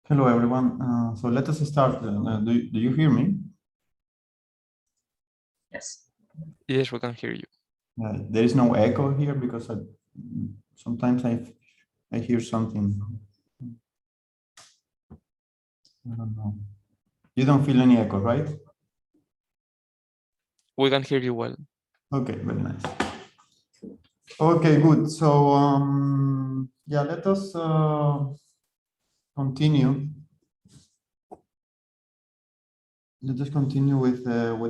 Hello, everyone. So let us start. Do you hear me? Yes. Yes, we can hear you. There is no echo here because sometimes I hear something. I don't know. You don't feel any echo, right? We can hear you well. Okay, very nice. Okay, good. So yeah, let us continue. Let us continue with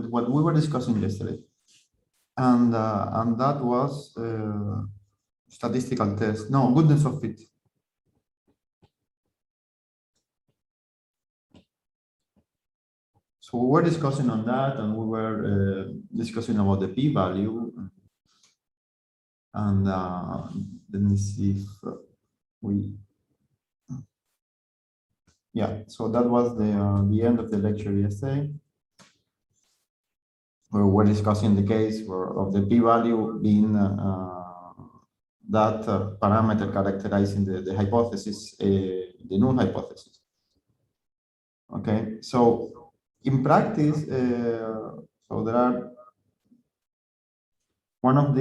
what we were discussing yesterday, and that was statistical test. No, goodness of fit. So we were discussing on that, and we were discussing about the p-value. And let me see if yeah. So that was the end of the lecture yesterday, where we're discussing the case of the p-value being that parameter characterizing the hypothesis, the null hypothesis. Okay, so in practice, so there are one of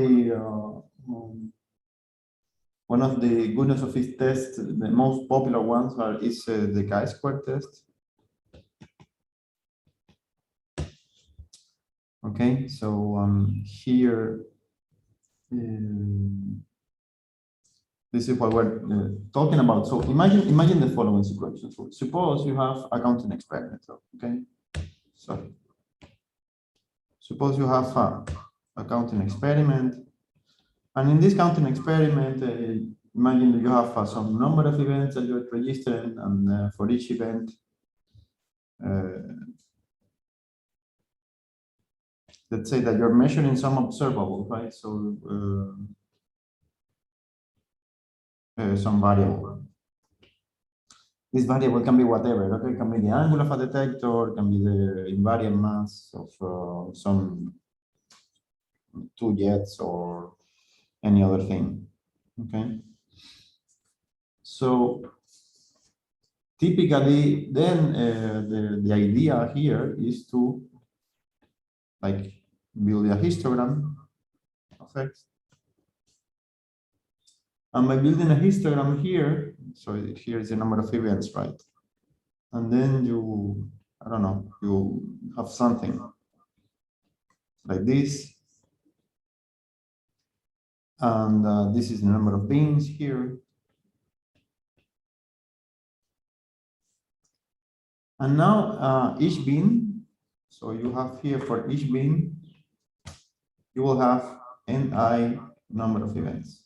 the goodness of fit tests, the most popular ones is the chi-square test. Okay, so here, this is what we're talking about. So imagine the following situation. So suppose you have a counting experiment. Okay, so suppose you have a counting experiment, and in this counting experiment, imagine that you have some number of events that you're registering, and for each event, let's say that you're measuring some observable, right? So some variable. This variable can be whatever. Okay, it can be the angle of a detector, it can be the invariant mass of some two jets or any other thing. Okay. So typically, then the idea here is to like build a histogram of X. And by building a histogram here, so here is the number of events, right? And then you, I don't know, you have something like this. And this is the number of beans here. And now each bean, so you have here for each bean, you will have ni number of events.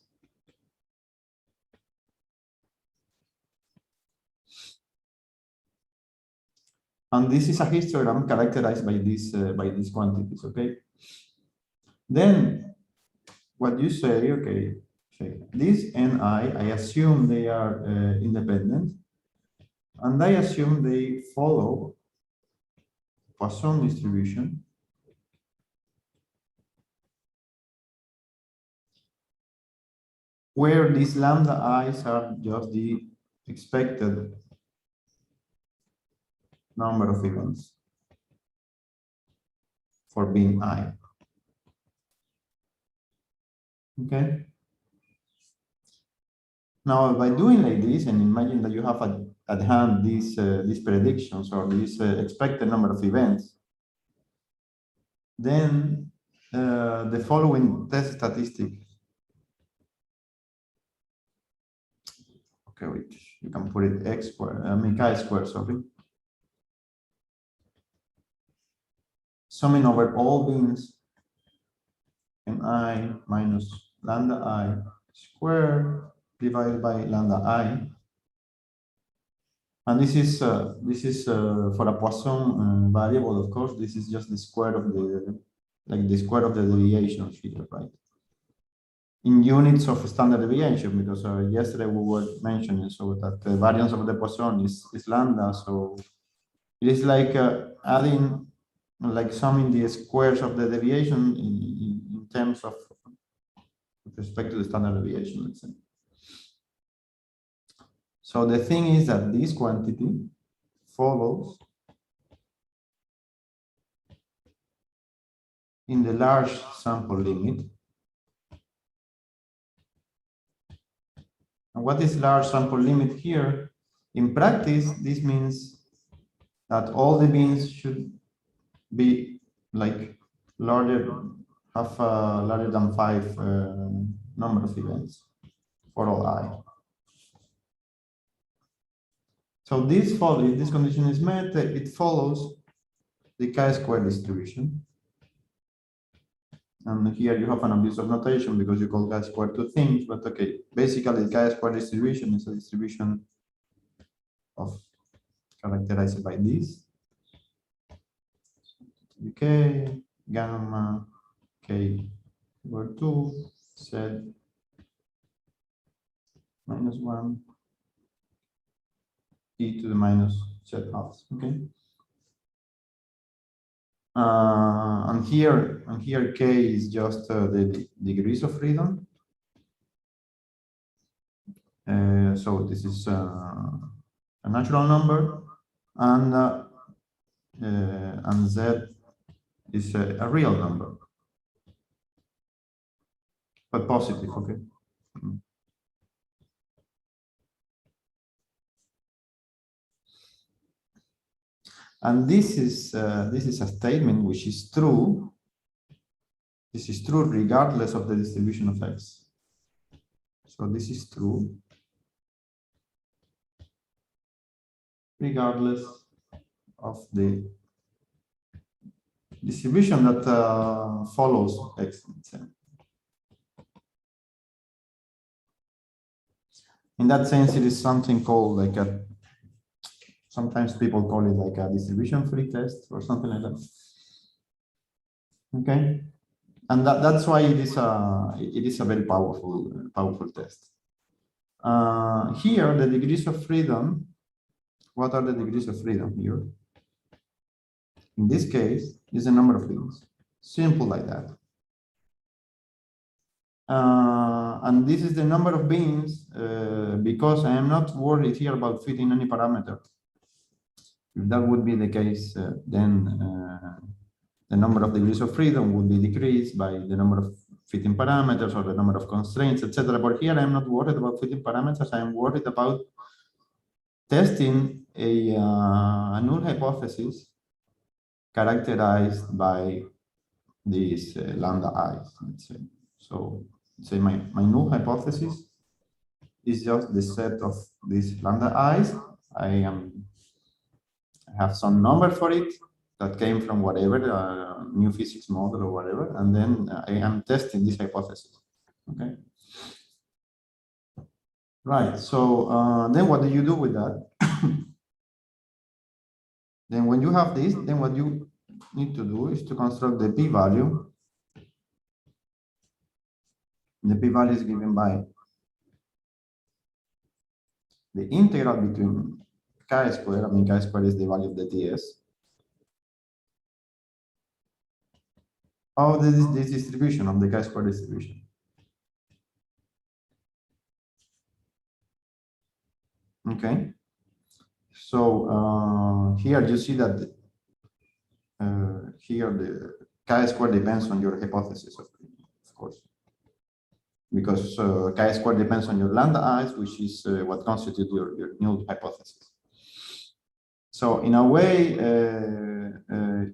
And this is a histogram characterized by these quantities, okay? Then what you say, okay, these ni, I assume they are independent, and I assume they follow Poisson distribution. Where these lambda i's are just the expected number of events for being I. Okay. Now, by doing like this, and imagine that you have at hand these predictions or this expected number of events, then the following test statistic. Okay, wait, you can put it x squared, I mean chi-squared, sorry. Summing over all beans ni minus lambda I squared divided by lambda I. And this is for a Poisson variable, of course. This is just the square of the square of the deviation here, right? In units of standard deviation, because yesterday we were mentioning so that the variance of the Poisson is lambda. So it is like adding, like summing the squares of the deviation in terms of with respect to the standard deviation, let's say. So the thing is that this quantity follows in the large sample limit. And what is large sample limit here? In practice, this means that all the bins should be like have larger than 5 number of events for all I. So this follows, if this condition is met, it follows the chi-square distribution. And here you have an abuse of notation because you call chi-square two things, but okay, basically the chi-square distribution is a distribution of characterized by this. K, gamma, K over 2, Z minus 1, e to the minus Z halves, okay? And here K is just the degrees of freedom. So this is a natural number, and Z is a real number, but positive, okay? And this is a statement which is true. This is true regardless of the distribution of X. So this is true regardless of the distribution that follows X. In that sense, it is something called like a, sometimes people call it like a distribution free test or something like that. Okay, and that's why it is a very powerful test. Here, the degrees of freedom. What are the degrees of freedom here? In this case, is the number of bins. Simple like that. And this is the number of bins because I am not worried here about fitting any parameter. If that would be the case, then the number of degrees of freedom would be decreased by the number of fitting parameters or the number of constraints, etc. But here I am not worried about fitting parameters. I am worried about testing a null hypothesis characterized by these lambda i's, let's say. So say my null hypothesis is just the set of these lambda i's. I have some number for it that came from whatever new physics model or whatever, and then I am testing this hypothesis. Okay. Right. So then what do you do with that? Then when you have this, then what you need to do is to construct the p-value. The p-value is given by the integral between chi-square, I mean chi-square is the value of the TS, of this distribution, of the chi-square distribution. Okay. So here you see that here the chi-square depends on your hypothesis, of course, because chi-square depends on your lambda i's, which is what constitutes your null hypothesis. So in a way,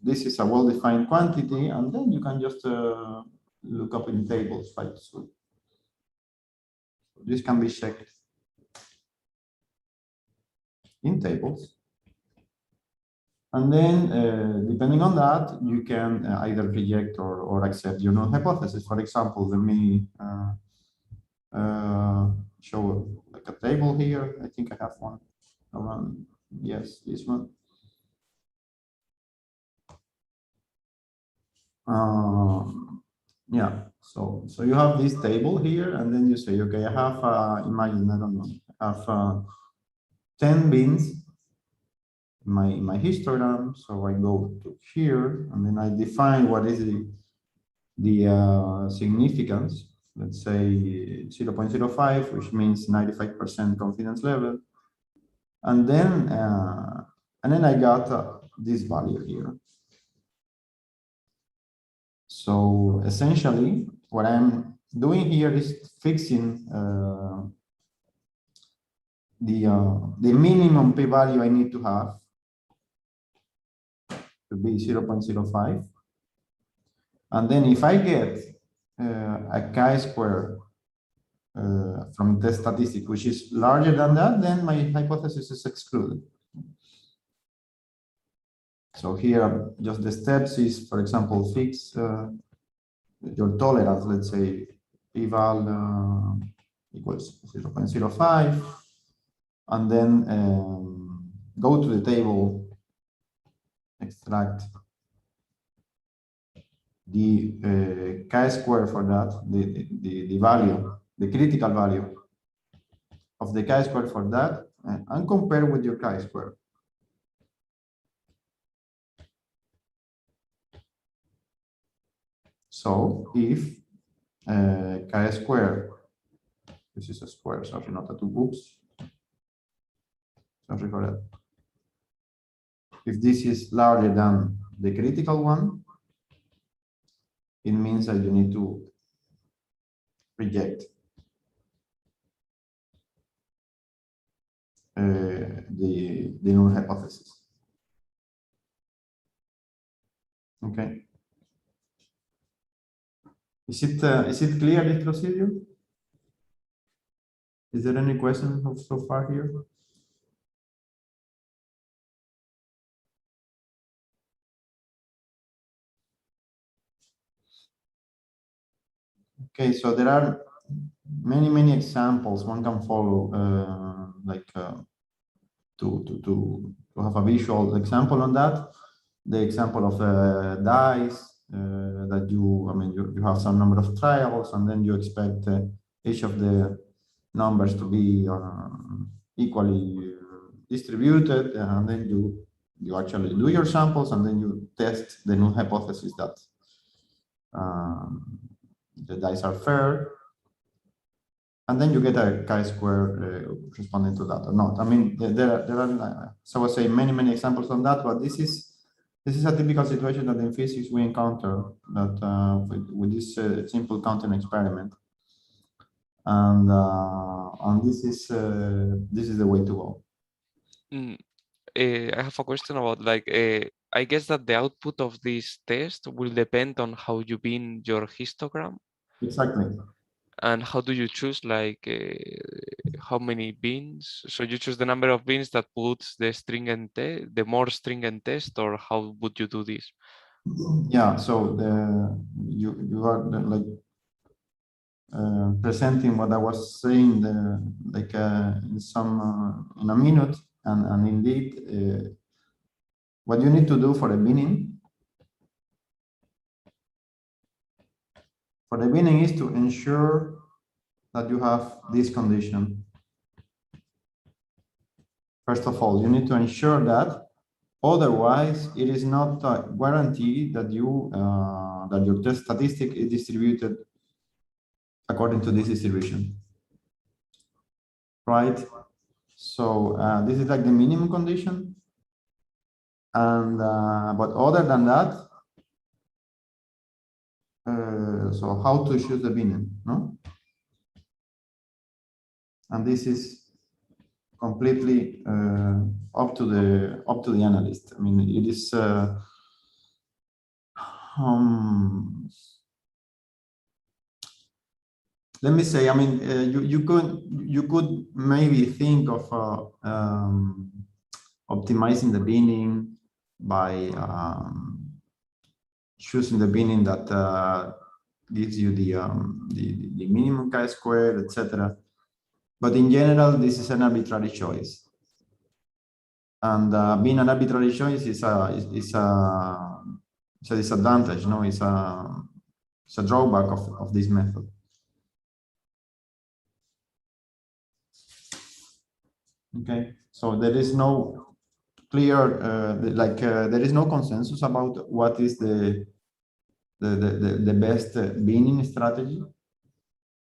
this is a well-defined quantity, and then you can just look up in tables, right? So this can be checked in tables. And then, depending on that, you can either reject or accept your null hypothesis. For example, let me show like a table here. I think I have one around. Yes, this one. Yeah, so you have this table here, and then you say, okay, I have, imagine, I don't know, I have 10 bins in my histogram. So I go to here, and then I define what is the significance, let's say 0.05, which means 95% confidence level. and then I got this value here. So essentially, what I'm doing here is fixing the minimum p-value I need to have to be 0.05. And then if I get a chi-square from the statistic which is larger than that, then my hypothesis is excluded. So here, just the steps is, for example, fix your tolerance, let's say p-val equals 0.05, and then go to the table, extract the chi-square for that, the value, the critical value of the chi-square for that, and compare with your chi-square. So if chi-square, this is a square, sorry, not a two, oops, sorry for that. If this is larger than the critical one, it means that you need to reject the null hypothesis. Okay. Is it clear, this procedure? Is there any questions so far here? Okay, so there are many examples one can follow, to have a visual example on that. The example of dice that you have some number of trials, and then you expect each of the numbers to be equally distributed, and then you actually do your samples, and then you test the null hypothesis that the dice are fair, and then you get a chi-square responding to that or not. I mean, there are, so I would say, many examples on that, but this is a typical situation that in physics we encounter, that with this simple counting experiment, and this is the way to go. I have a question about, like, I guess that the output of this test will depend on how you bin your histogram. Exactly. And how do you choose, like, how many bins? So you choose the number of bins that puts the stringent the more stringent test, or how would you do this? Yeah, so you are like presenting what I was saying like in a minute, and indeed what you need to do for the binning is to ensure that you have this condition. First of all, you need to ensure that, otherwise it is not a guarantee that that your test statistic is distributed according to this distribution, right? So this is like the minimum condition, and but other than that, so how to choose the binning, no? And this is completely up to the analyst. I mean, it is let me say, I mean, you could maybe think of optimizing the binning by choosing the binning that gives you the minimum chi-square, etc. But in general, this is an arbitrary choice, and being an arbitrary choice is a disadvantage. No, it's a drawback of this method. Okay, so there is no clear there is no consensus about what is the best binning strategy,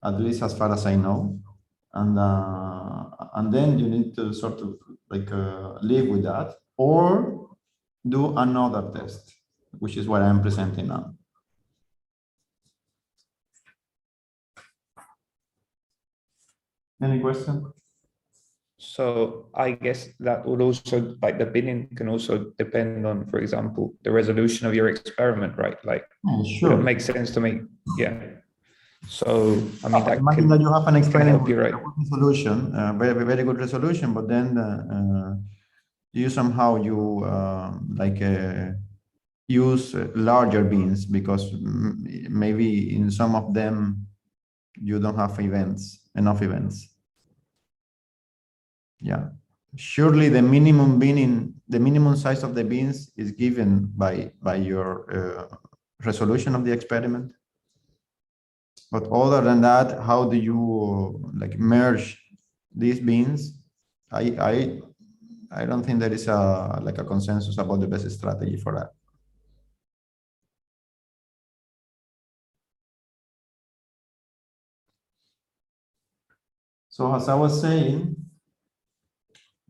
at least as far as I know, and then you need to sort of live with that, or do another test, which is what I'm presenting now. Any question? So I guess that would also, like, the binning can also depend on, for example, the resolution of your experiment, right? Like, Sure. it makes sense to me. Yeah. So I mean, that imagine can, that you have an experiment help you, with right? a good resolution, very very good resolution, but then you somehow use larger bins because maybe in some of them you don't have enough events. Yeah, surely the minimum the minimum size of the bins is given by your resolution of the experiment. But other than that, how do you merge these bins? I don't think there is a consensus about the best strategy for that. So as I was saying,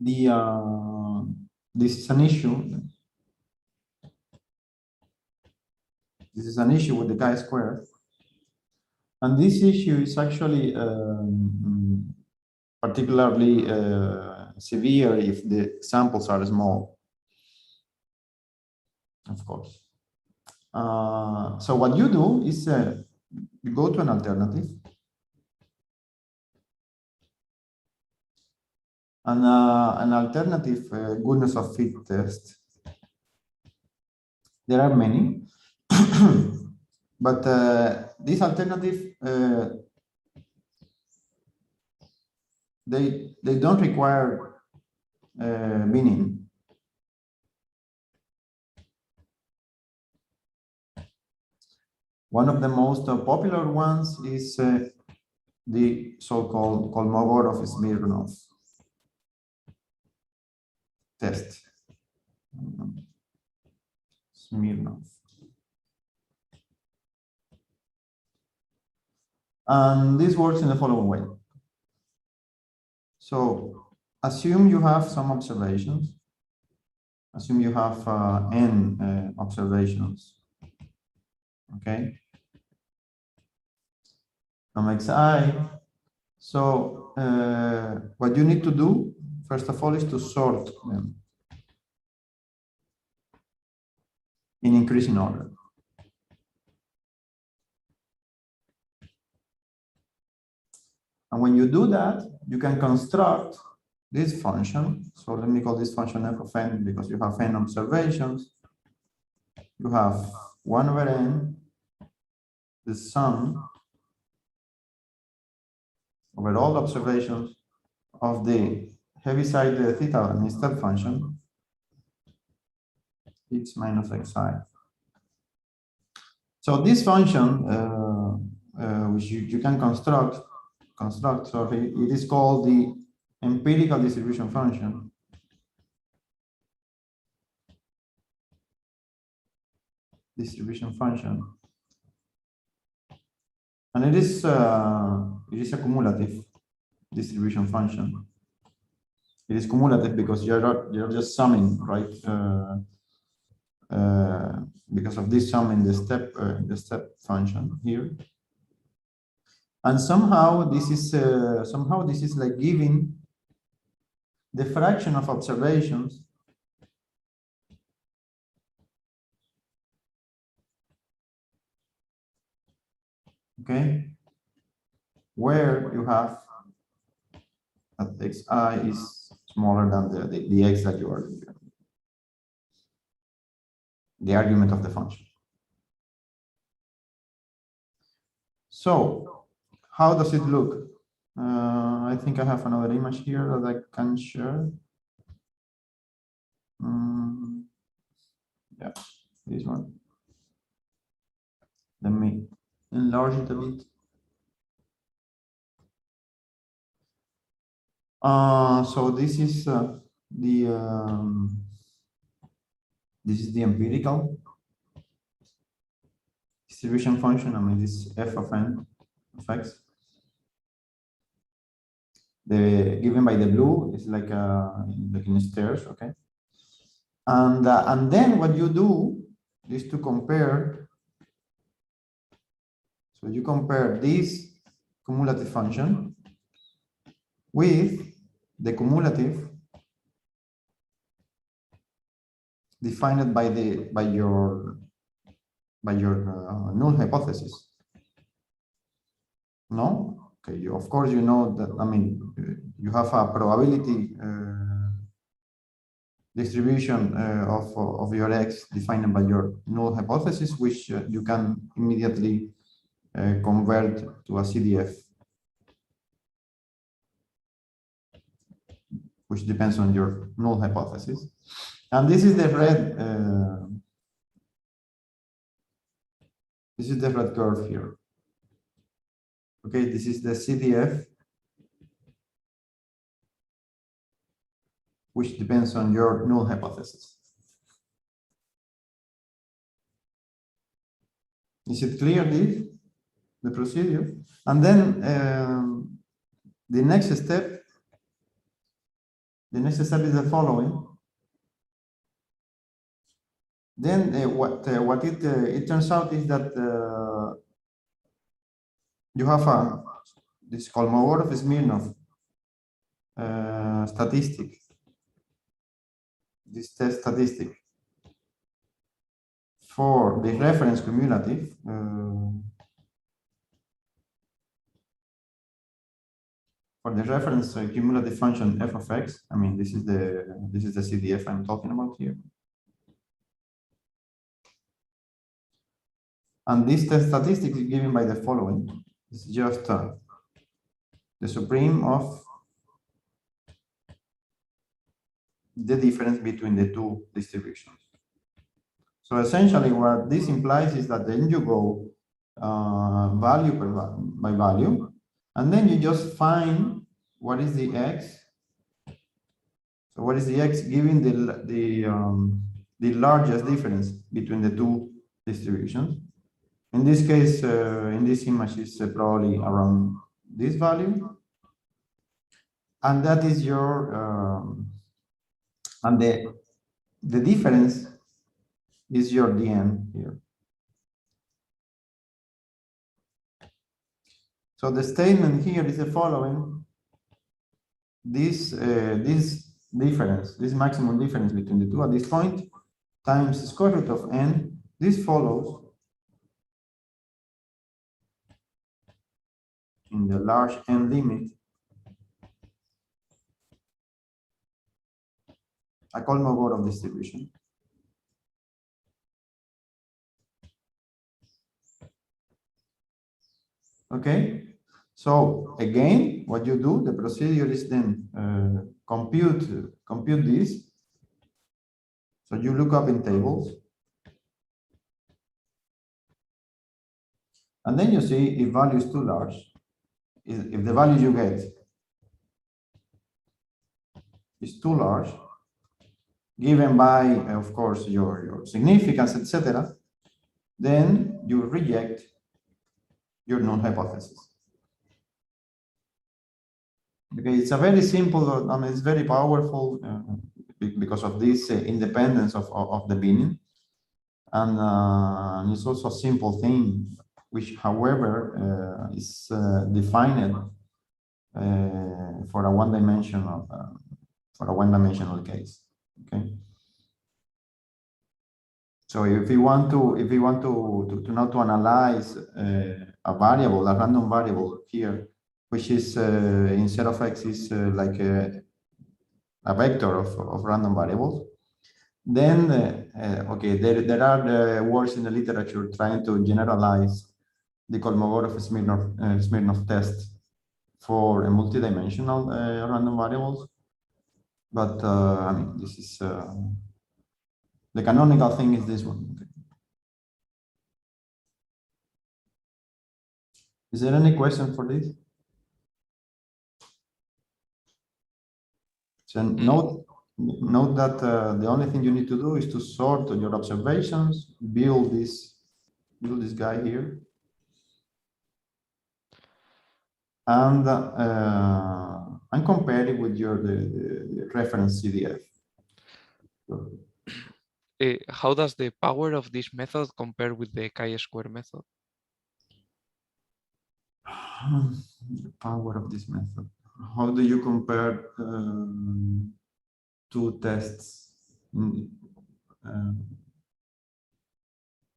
this is an issue. This is an issue with the chi-square, and this issue is actually particularly severe if the samples are small, of course. So what you do is you go to an alternative, and an alternative goodness of fit test. There are many, but this alternative they don't require binning. One of the most popular ones is the so-called Kolmogorov-Smirnov test. Smirnov. And this works in the following way. So assume you have some observations. Assume you have n observations. Okay. From xi. So what you need to do, first of all, is to sort them in increasing order. And when you do that, you can construct this function. So let me call this function f of n because you have n observations. You have 1 over n, the sum over all observations of the heaviside theta and step function, x minus xi. So this function, which you can construct, sorry, it is called the empirical distribution function. And it is a cumulative distribution function. It is cumulative because you're just summing, right? Because of this sum in the step function here. And somehow this is like giving the fraction of observations okay, where you have that xi is smaller than the x that you are the argument of the function. So how does it look? I think I have another image here that I can share. Yeah, this one. Let me enlarge it a bit. So this is this is the empirical distribution function. I mean, this f of n of x. The given by the blue is like in stairs, okay? And then what you do is to compare. So you compare this cumulative function with the cumulative defined by your null hypothesis. No? Okay, of course you know that, I mean, you have a probability distribution of your x defined by your null hypothesis, which you can immediately convert to a CDF, which depends on your null hypothesis. And this is the red curve here. Okay, this is the CDF, which depends on your null hypothesis. Is it clear, the procedure? And then the next step is the following. Then what it turns out is that you have this Kolmogorov-Smirnov statistic, this test statistic for the reference cumulative. For the reference cumulative function f of x, I mean, this is the CDF I'm talking about here. And this test statistic is given by the following. It's just the supreme of the difference between the two distributions. So essentially what this implies is that then you go value by value, and then you just find what is the x. So what is the x given the largest difference between the two distributions? In this case, in this image, is probably around this value, and that is your and the difference is your dn here. So the statement here is the following: this difference, this maximum difference between the two at this point, times the square root of n. This follows in the large n limit a Kolmogorov distribution. Okay, so again, what you do, the procedure is then compute this. So you look up in tables, and then you see if value is too large, if the value you get is too large, given by, of course, your significance, etc., then you reject your null hypothesis. Okay, it's a very simple, I mean, it's very powerful because of this independence of the binning. And it's also a simple thing, which, however, is defined for a one-dimensional case. Okay. So if you want to now to analyze a variable, a random variable here, which is instead of x is like a vector of random variables, then okay, there are works in the literature trying to generalize the Kolmogorov-Smirnov test for a multidimensional random variables, but I mean, this is the canonical thing is this one. Okay. Is there any question for this? So note that the only thing you need to do is to sort your observations, build this guy here, and and compare it with the reference CDF. How does the power of this method compare with the chi-square method? The power of this method. How do you compare two tests?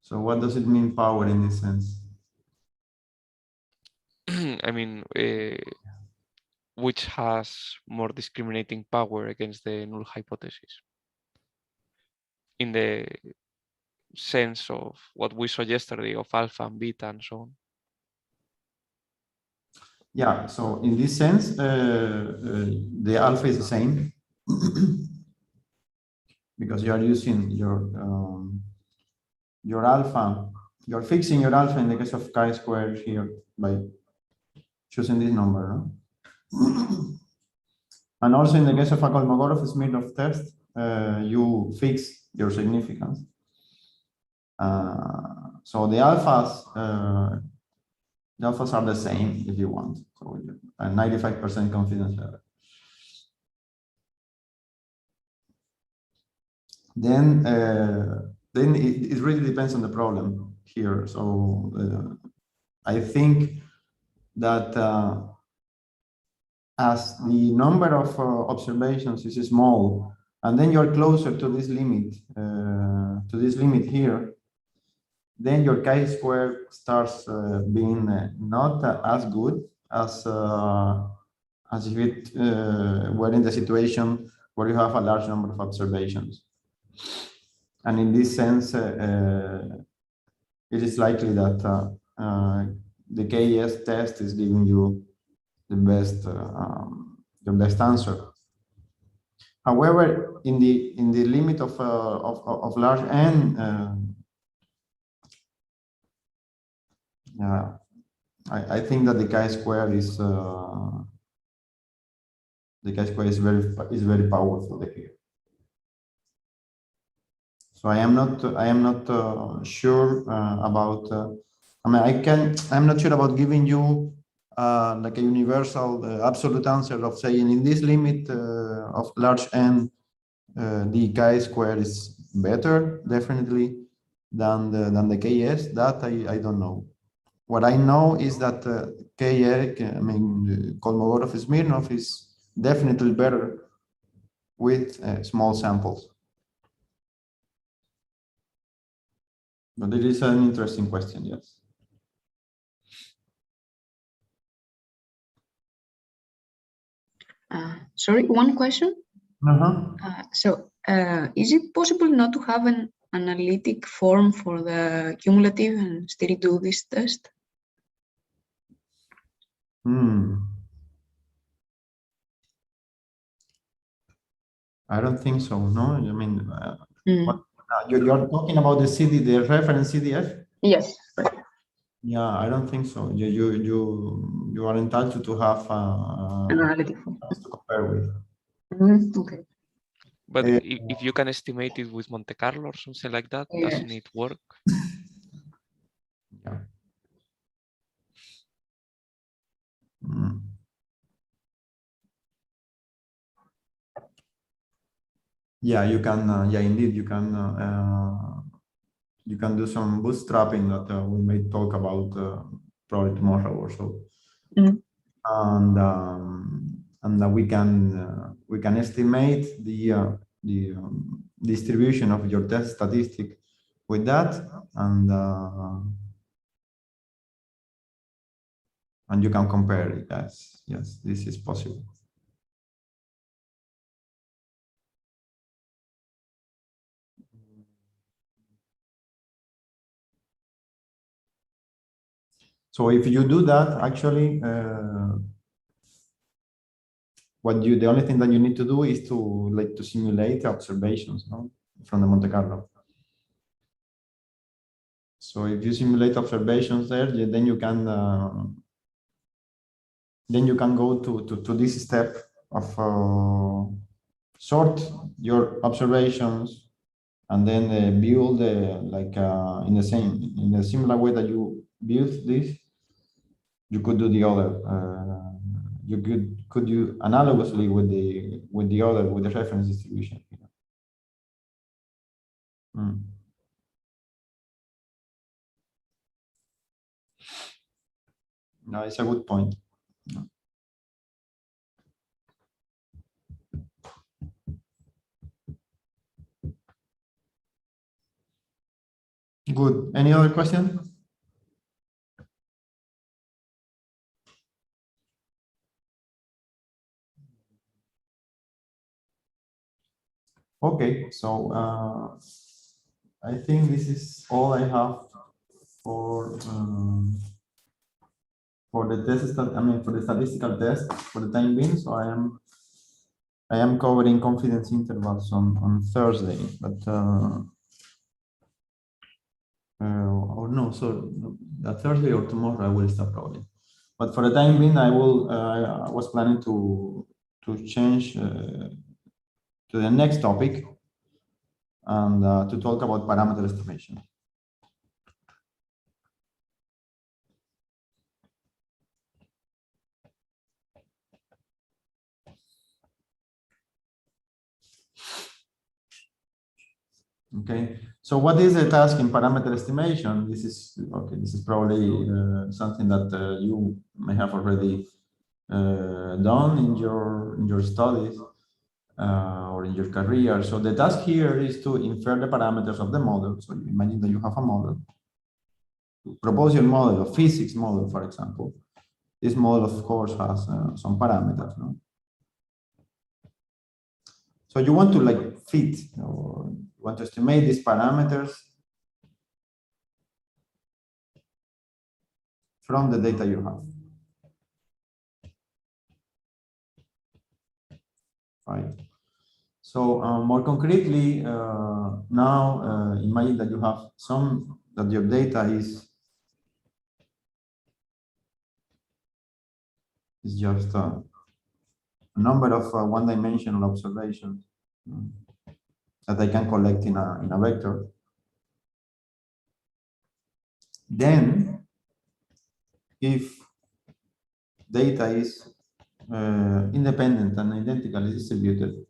So what does it mean, power, in this sense? I mean, which has more discriminating power against the null hypothesis? In the sense of what we saw yesterday of alpha and beta and so on. Yeah, so in this sense, the alpha is the same because you are using your alpha, you're fixing your alpha in the case of chi-square here by choosing this number, no? And also in the case of a Kolmogorov-Smirnov test, you fix your significance. So the alphas are the same if you want. So a 95% confidence level. Then it really depends on the problem here. So I think that as the number of observations is small, and then you're closer to this limit here, then your chi-square starts being not as good as if it were in the situation where you have a large number of observations. And in this sense, it is likely that the KES test is giving you the best answer. However, in the limit of large n, yeah, I think that the chi-square is very powerful here. So I am not sure about. I mean, I'm not sure about giving you like a universal absolute answer of saying in this limit of large n, the chi-square is better definitely than the KS. That I don't know. What I know is that Kolmogorov-Smirnov is definitely better with small samples. But it is an interesting question, yes. Sorry, one question. Is it possible not to have an analytic form for the cumulative and still do this test? I don't think so. No, I mean, you're talking about the reference CDF? Yes. Yeah, I don't think so. You are entitled to have an analytic form to compare with. Okay. But if you can estimate it with Monte Carlo or something like that, Yes. doesn't it work? Yeah. Yeah, you can. Yeah, indeed, you can. You can do some bootstrapping that we may talk about probably tomorrow or so, and that we can estimate the distribution of your test statistic with that, and you can compare it. Yes, this is possible. So if you do that, actually, the only thing that you need to do is to simulate observations, no, from the Monte Carlo. So if you simulate observations there, then you can go to this step of sort your observations and then build like in a similar way that you built this. You could do the other. you could do analogously with the reference distribution. No, it's a good point. Good. Any other question? Okay, so I think this is all I have for the test. I mean, for the statistical test for the time being. So I am covering confidence intervals on Thursday, but or no, so Thursday or tomorrow I will start probably. But for the time being, I was planning to change to the next topic and to talk about parameter estimation. Okay, so what is the task in parameter estimation? This is okay. This is probably something that you may have already done in your studies or in your career. So the task here is to infer the parameters of the model. So you imagine that you have a model. Propose your model, a physics model, for example. This model, of course, has some parameters. No? So you want to like fit or want to estimate these parameters from the data you have. Right. So more concretely, now imagine that you have that your data is just a number of one-dimensional observations that I can collect in a vector. Then, if data is independent and identically distributed,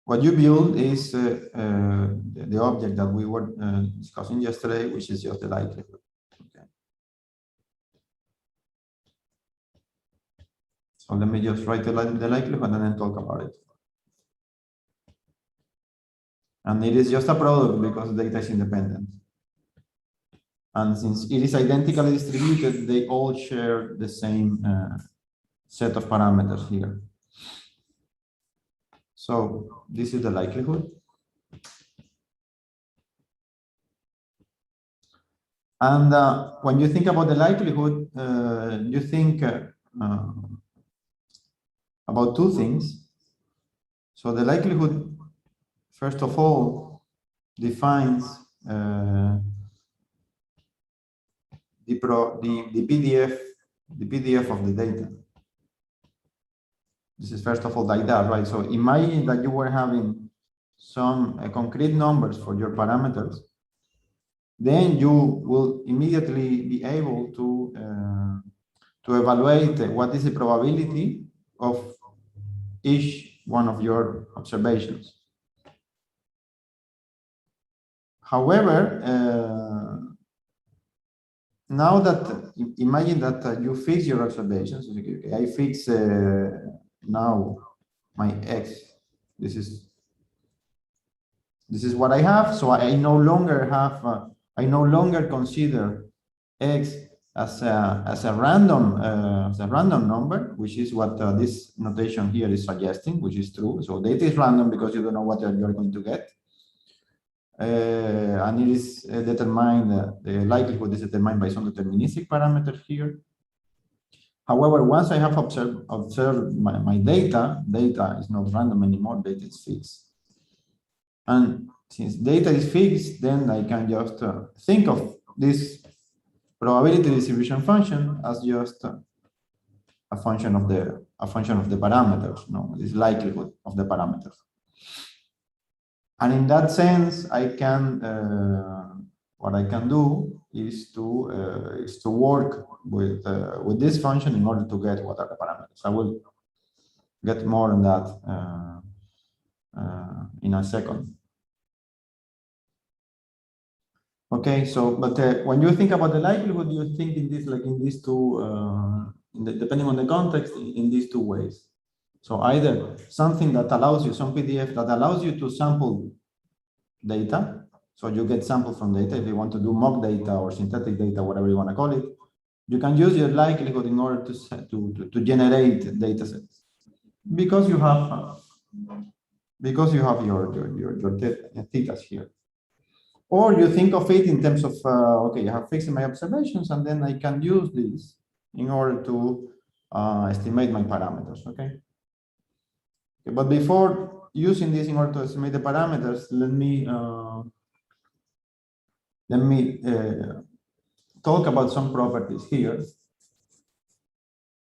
what you build is the object that we were discussing yesterday, which is just the likelihood. Okay. So let me just write the likelihood and then talk about it. And it is just a product because the data is independent. And since it is identically distributed, they all share the same set of parameters here. So this is the likelihood. And when you think about the likelihood, you think about two things. So the likelihood, first of all, defines the PDF of the data. This is first of all like that, right? So imagine that you were having some concrete numbers for your parameters. Then you will immediately be able to evaluate what is the probability of each one of your observations. However, now that imagine that you fix your observations. Okay, I fix now my x. This is what I have. So I no longer have. I no longer consider x as a random number, which is what this notation here is suggesting, which is true. So data is random because you don't know what you're going to get. And it is determined, the likelihood is determined by some deterministic parameter here. However, once I have observed my data is not random anymore, data is fixed. And since data is fixed, then I can just think of this probability distribution function as just a function of the parameters, no, this likelihood of the parameters. And in that sense, I can, what I can do is to work with this function in order to get what are the parameters. I will get more on that in a second. Okay, so but when you think about the likelihood, you think in this like in these two, depending on the context, in these two ways. So either something that allows you, some PDF that allows you to sample data, so you get sample from data. If you want to do mock data or synthetic data, whatever you want to call it, you can use your likelihood in order to generate data sets because you have your thetas here. Or you think of it in terms of okay, I have fixed my observations, and then I can use this in order to estimate my parameters. Okay. But before using this in order to estimate the parameters, let me talk about some properties here.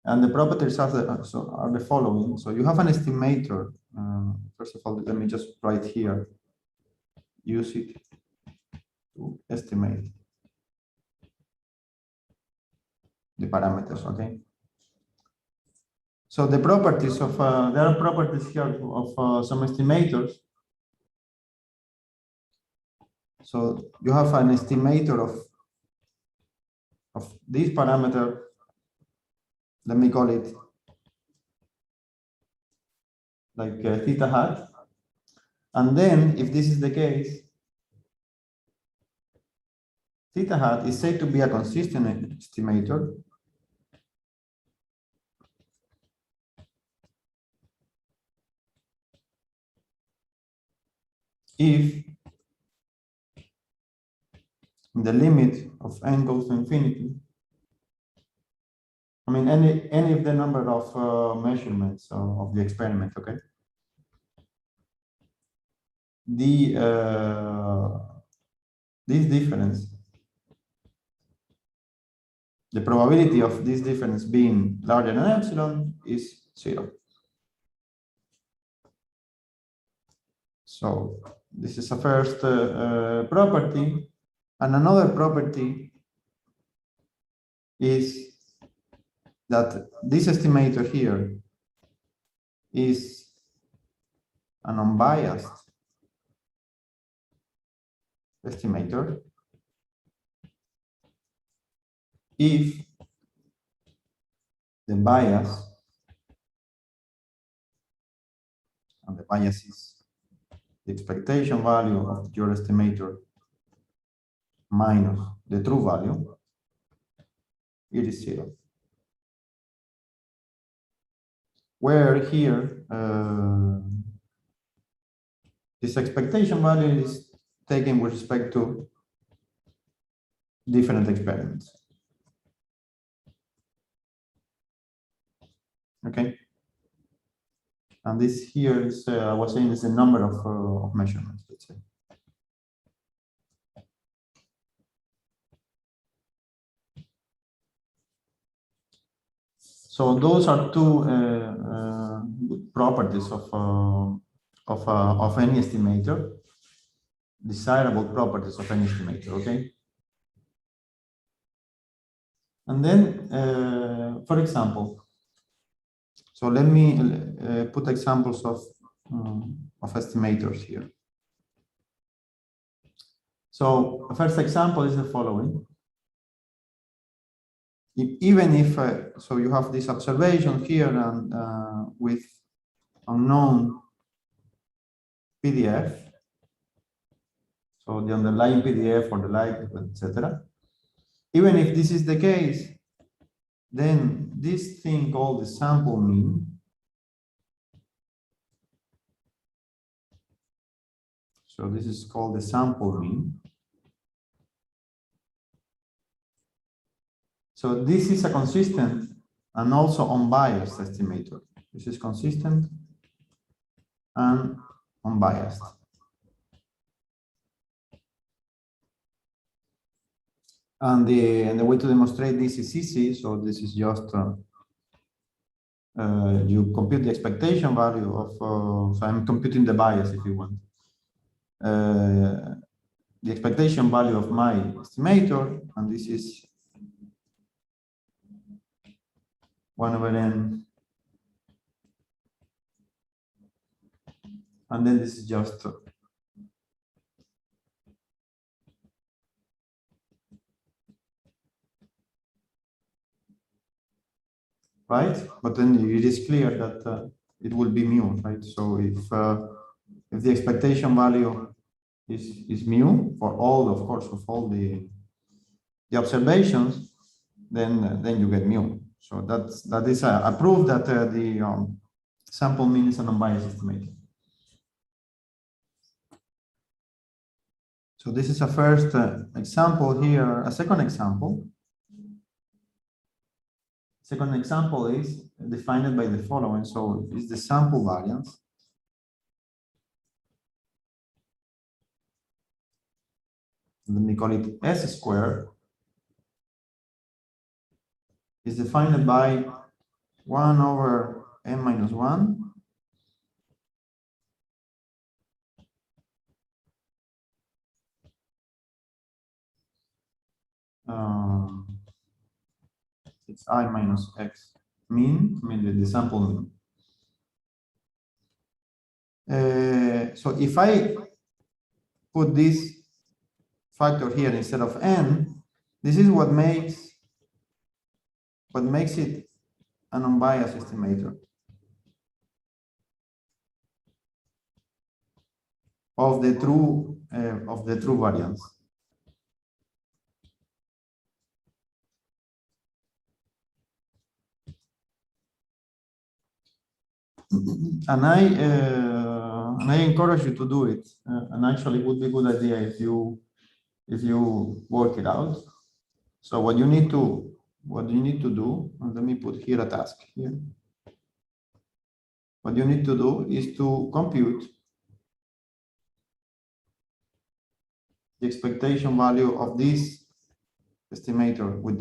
And the properties are the following. So you have an estimator. First of all, let me just write here. Use it to estimate the parameters. Okay. So the properties of there are properties here of some estimators. So you have an estimator of this parameter. Let me call it like theta hat. And then if this is the case, theta hat is said to be a consistent estimator if the limit of n goes to infinity, I mean any of the number of measurements of the experiment, okay? This difference, the probability of this difference being larger than epsilon is 0. So this is a first property. And another property is that this estimator here is an unbiased estimator if the bias, and the bias is the expectation value of your estimator minus the true value, it is 0. Where here, this expectation value is taken with respect to different experiments. Okay. And this here is, I was saying, is the number of measurements, let's say. So those are two properties of any estimator, desirable properties of any estimator. Okay. And then, for example, so let me put examples of estimators here. So the first example is the following. Even if, so you have this observation here and with unknown PDF, so the underlying PDF or the likelihood, etc. Even if this is the case, then this thing called the sample mean so this is called the sample mean. So this is a consistent and also unbiased estimator. This is consistent and unbiased. And the way to demonstrate this is easy. So this is just you compute the expectation value of. So I'm computing the bias if you want. the expectation value of my estimator, and this is 1 over n, and then this is just right, but then it is clear that it will be mu, right? So if the expectation value is mu for all, of course, of all the observations, then you get mu. So that is a proof that the sample mean is a non-biased estimator. So this is a first example here. A second example. Second example is defined by the following. So it's the sample variance. Let me call it S squared. Is defined by 1 over n minus 1 it's I minus x mean, I mean the sample mean. So if I put this factor here instead of n, this is what makes it a non-biased estimator of the true variance. And I encourage you to do it. And actually, it would be a good idea if you work it out. So what you need to do, and let me put here a task here. What you need to do is to compute the expectation value of this estimator with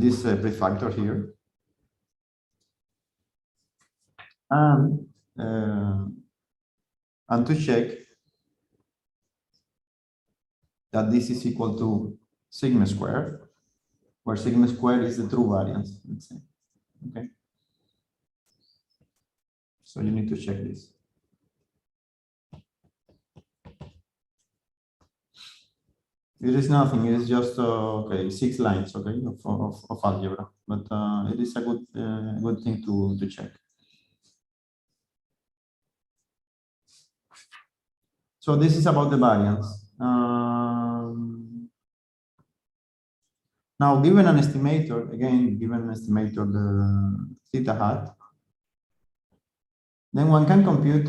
this prefactor here, and to check that this is equal to sigma squared, where sigma squared is the true variance, let's say. Okay. So you need to check this. It is nothing. It is just okay, 6 lines, okay, of algebra. But it is a good thing to check. So this is about the variance. Now, given an estimator, again, given an estimator, the theta hat, then one can compute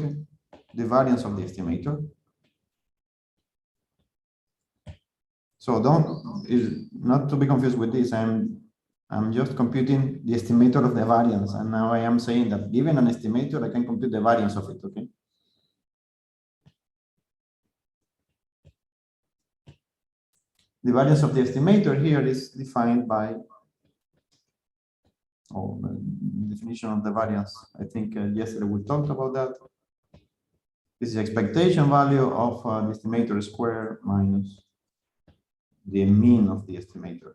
the variance of the estimator. So not to be confused with this. I'm just computing the estimator of the variance, and now I am saying that given an estimator, I can compute the variance of it. Okay. The variance of the estimator here is defined by the definition of the variance. I think yesterday we talked about that. This is the expectation value of the estimator square minus the mean of the estimator.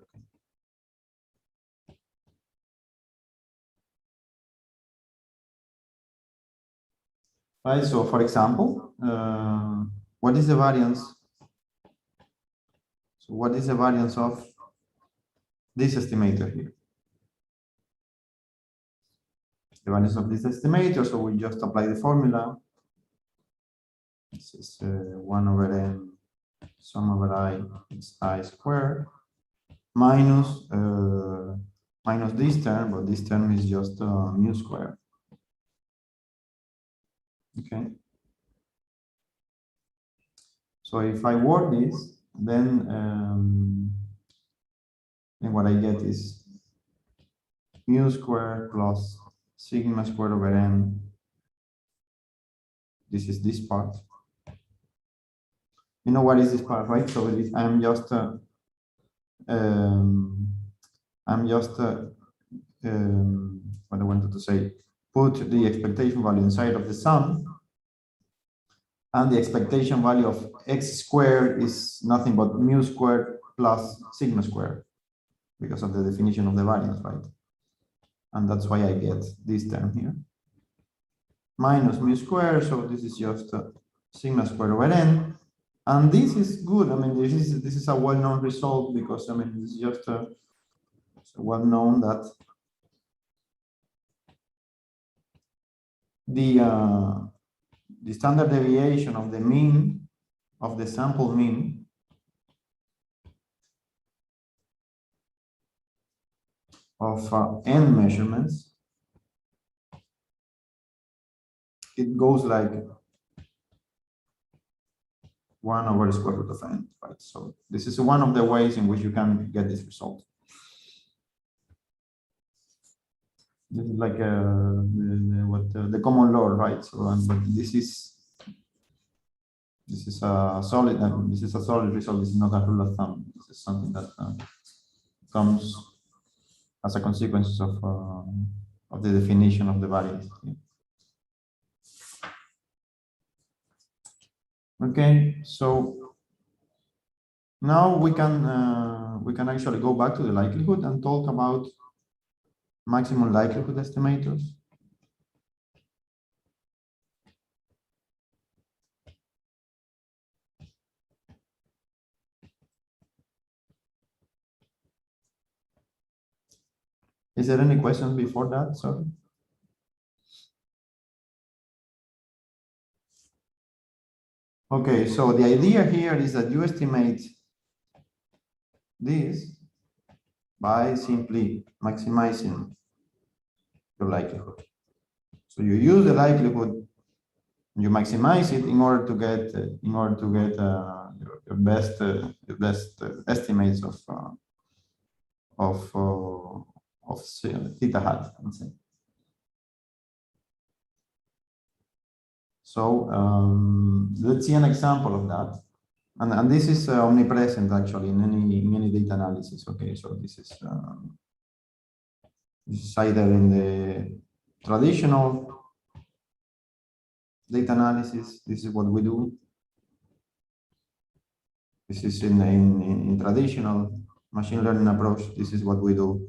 Right, so for example, what is the variance? So what is the variance of this estimator here? The variance of this estimator, so we just apply the formula. This is 1 over n sum over I is I squared minus this term, but this term is just mu squared. Okay. So if I work this, then what I get is mu squared plus sigma squared over n. This is this part. You know what is this part, right? So it is, I'm just what I wanted to say, put the expectation value inside of the sum, And the expectation value of x squared is nothing but mu squared plus sigma squared because of the definition of the variance, right? And that's why I get this term here. Minus mu squared, so this is just sigma squared over n. And this is good. I mean, this is a well-known result because, I mean, it's just well-known that the standard deviation of the mean, of the sample mean, of n measurements, it goes like 1 over the square root of n, right? So this is one of the ways in which you can get this result. This is like the common law, right? So, but this is a solid. This is a solid result. This is not a rule of thumb. This is something that comes as a consequence of the definition of the variance. Okay, so now we can actually go back to the likelihood and talk about maximum likelihood estimators. Is there any questions before that? Sorry. Okay, so the idea here is that you estimate this by simply maximizing your likelihood. So you use the likelihood, you maximize it in order to get your best estimates of theta hat. So let's see an example of that, and this is omnipresent actually in any data analysis. Okay, so this is either in the traditional data analysis. This is what we do. This is in traditional machine learning approach. This is what we do.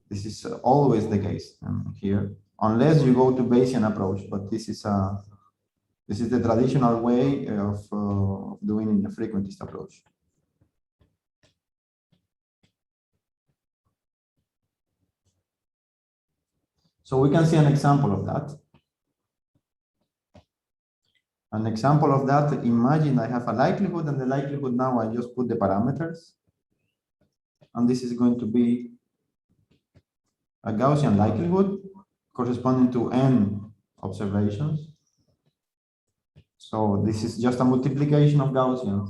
This is always the case here, unless you go to Bayesian approach. But this is the traditional way of doing a frequentist approach. So we can see an example of that. An example of that, imagine I have a likelihood, and the likelihood now I just put the parameters. And this is going to be a Gaussian likelihood corresponding to n observations. So this is just a multiplication of Gaussians,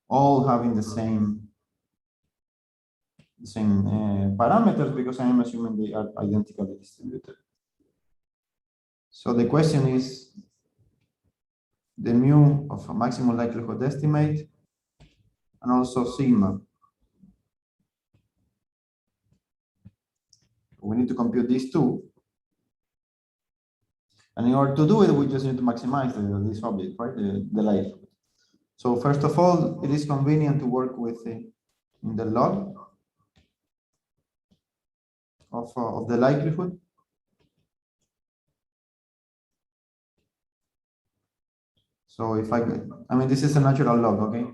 all having the same parameters because I am assuming they are identically distributed. So the question is the mu of a maximum likelihood estimate and also sigma. We need to compute these two. And in order to do it, we just need to maximize this object, right? The likelihood. So first of all, it is convenient to work with in the log of the likelihood. So if I mean, this is a natural log, okay?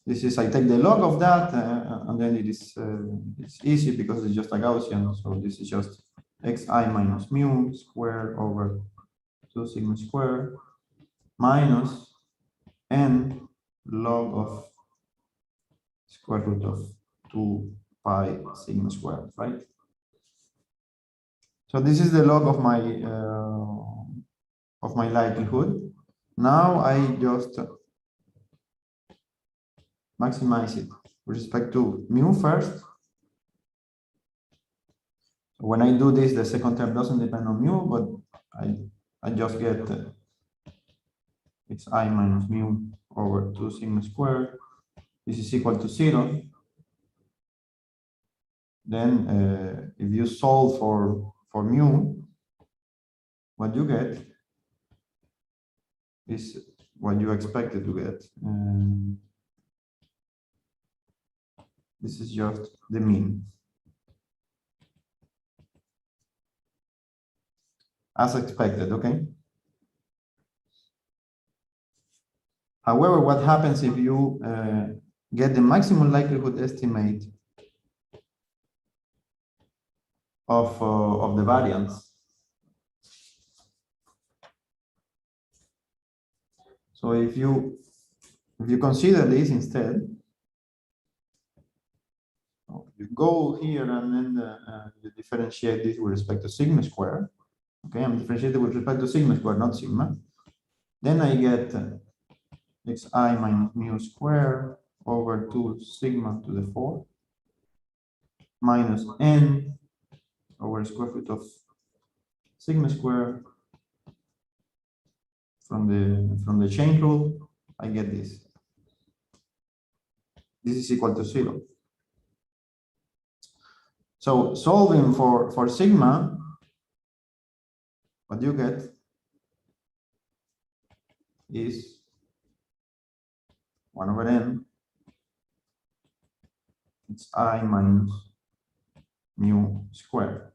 This is, I take the log of that, and then it is it's easy because it's just a Gaussian. So this is just xi minus mu squared over 2 sigma squared minus n log of square root of 2 pi sigma squared, right? So this is the log of my likelihood. Now I just maximize it with respect to mu first. When I do this, the second term doesn't depend on mu, but I just get xi minus mu over 2 sigma squared. This is equal to 0. Then if you solve for mu, what you get is what you expected to get. This is just the mean. As expected, okay? However, what happens if you get the maximum likelihood estimate of the variance? So if you consider this instead, you go here and then you differentiate this with respect to sigma square. Okay, I'm differentiating with respect to sigma square, not sigma. Then I get xi minus mu square over 2 sigma to the 4 minus n over square root of sigma square. From the chain rule, I get this. This is equal to 0. So solving for sigma, what you get is 1 over n. It's I minus mu square.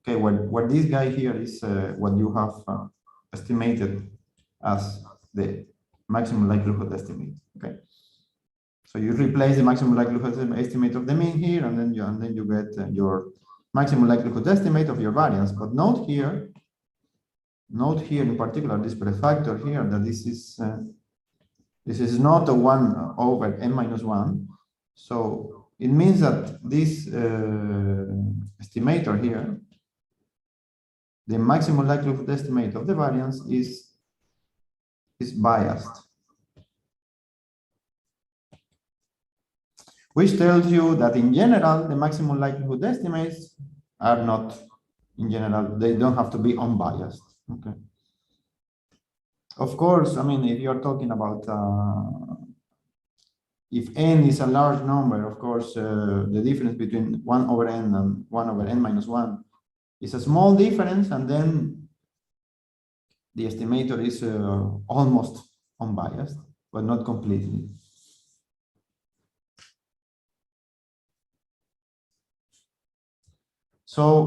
Okay, what this guy here is what you have estimated as the maximum likelihood estimate. Okay, so you replace the maximum likelihood estimate of the mean here, and then you get your maximum likelihood estimate of your variance. But note here in particular this prefactor here that this is not a 1 over n minus 1. So it means that this estimator here, the maximum likelihood estimate of the variance is biased, which tells you that in general the maximum likelihood estimates are not, in general, they don't have to be unbiased. Okay. Of course, I mean, if you're talking about if n is a large number, of course, the difference between 1 over n and 1 over n minus 1 is a small difference, and then the estimator is almost unbiased, but not completely. So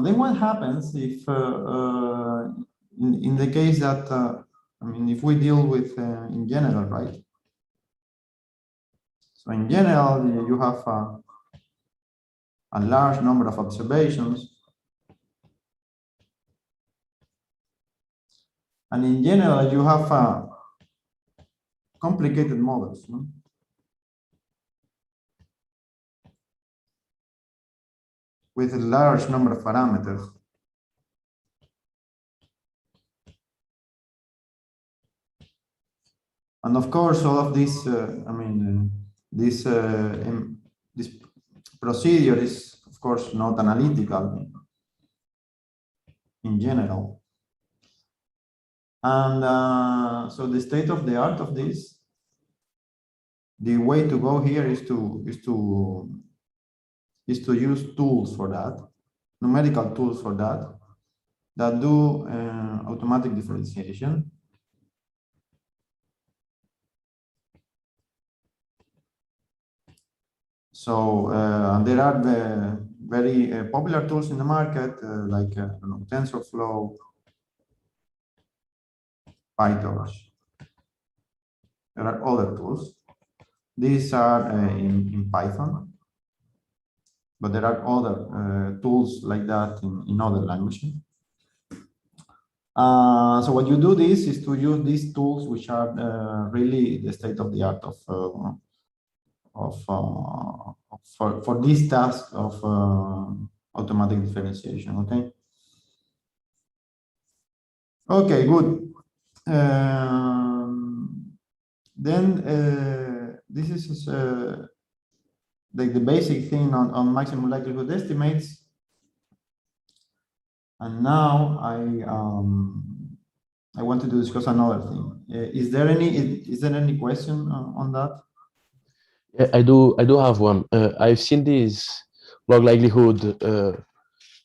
then what happens if, in the case that, I mean, if we deal with in general, right? So in general, you have a large number of observations. And in general, you have complicated models. No? With a large number of parameters. And of course, all of this, I mean, this procedure is, of course, not analytical in general. And so the state of the art of this, the way to go here is to use tools for that, numerical tools for that do automatic differentiation. So there are the very popular tools in the market, like I don't know, TensorFlow, PyTorch. There are other tools. These are in Python, but there are other tools like that in other languages. So what you do this is to use these tools, which are really the state of the art for this task of automatic differentiation. Okay. Okay, good. Then this is like the basic thing on maximum likelihood estimates. And now I wanted to discuss another thing. Is there any question on that? Yeah, I do have one. I've seen these log likelihood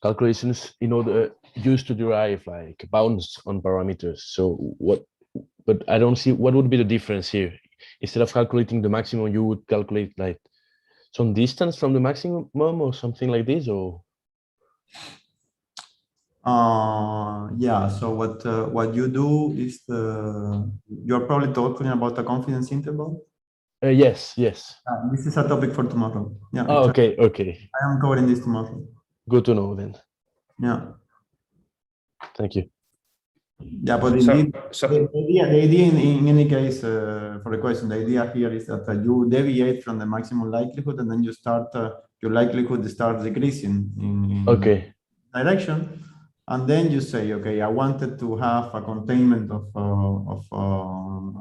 calculations in order used to derive like bounds on parameters. So what? But I don't see what would be the difference here. Instead of calculating the maximum, you would calculate like some distance from the maximum or something like this, or Yeah, so what you do is you're probably talking about the confidence interval. yes, yes. This is a topic for tomorrow. Yeah, Oh, okay, okay. I am covering this tomorrow. Good to know then. Yeah, Thank you. yeah, but So, indeed, so the idea in any case for the question, the idea here is that you deviate from the maximum likelihood, and then you start your likelihood starts decreasing in Okay, direction, and then you say, okay, I wanted to have a containment of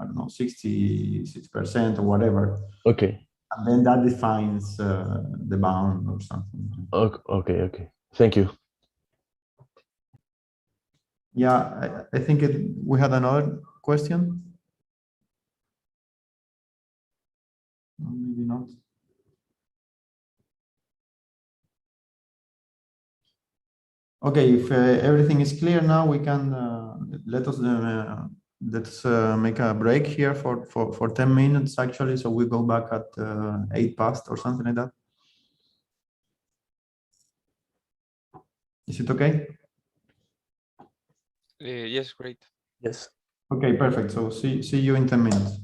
I don't know, 66% or whatever, okay, and then that defines the bound or something. okay, okay. Thank you. Yeah, I think we had another question. Maybe not. Okay, if everything is clear now, we can let's make a break here for 10 minutes actually. So we go back at 8 past or something like that. Is it okay? Yes, great. Yes. Okay, perfect. So see you in 10 minutes.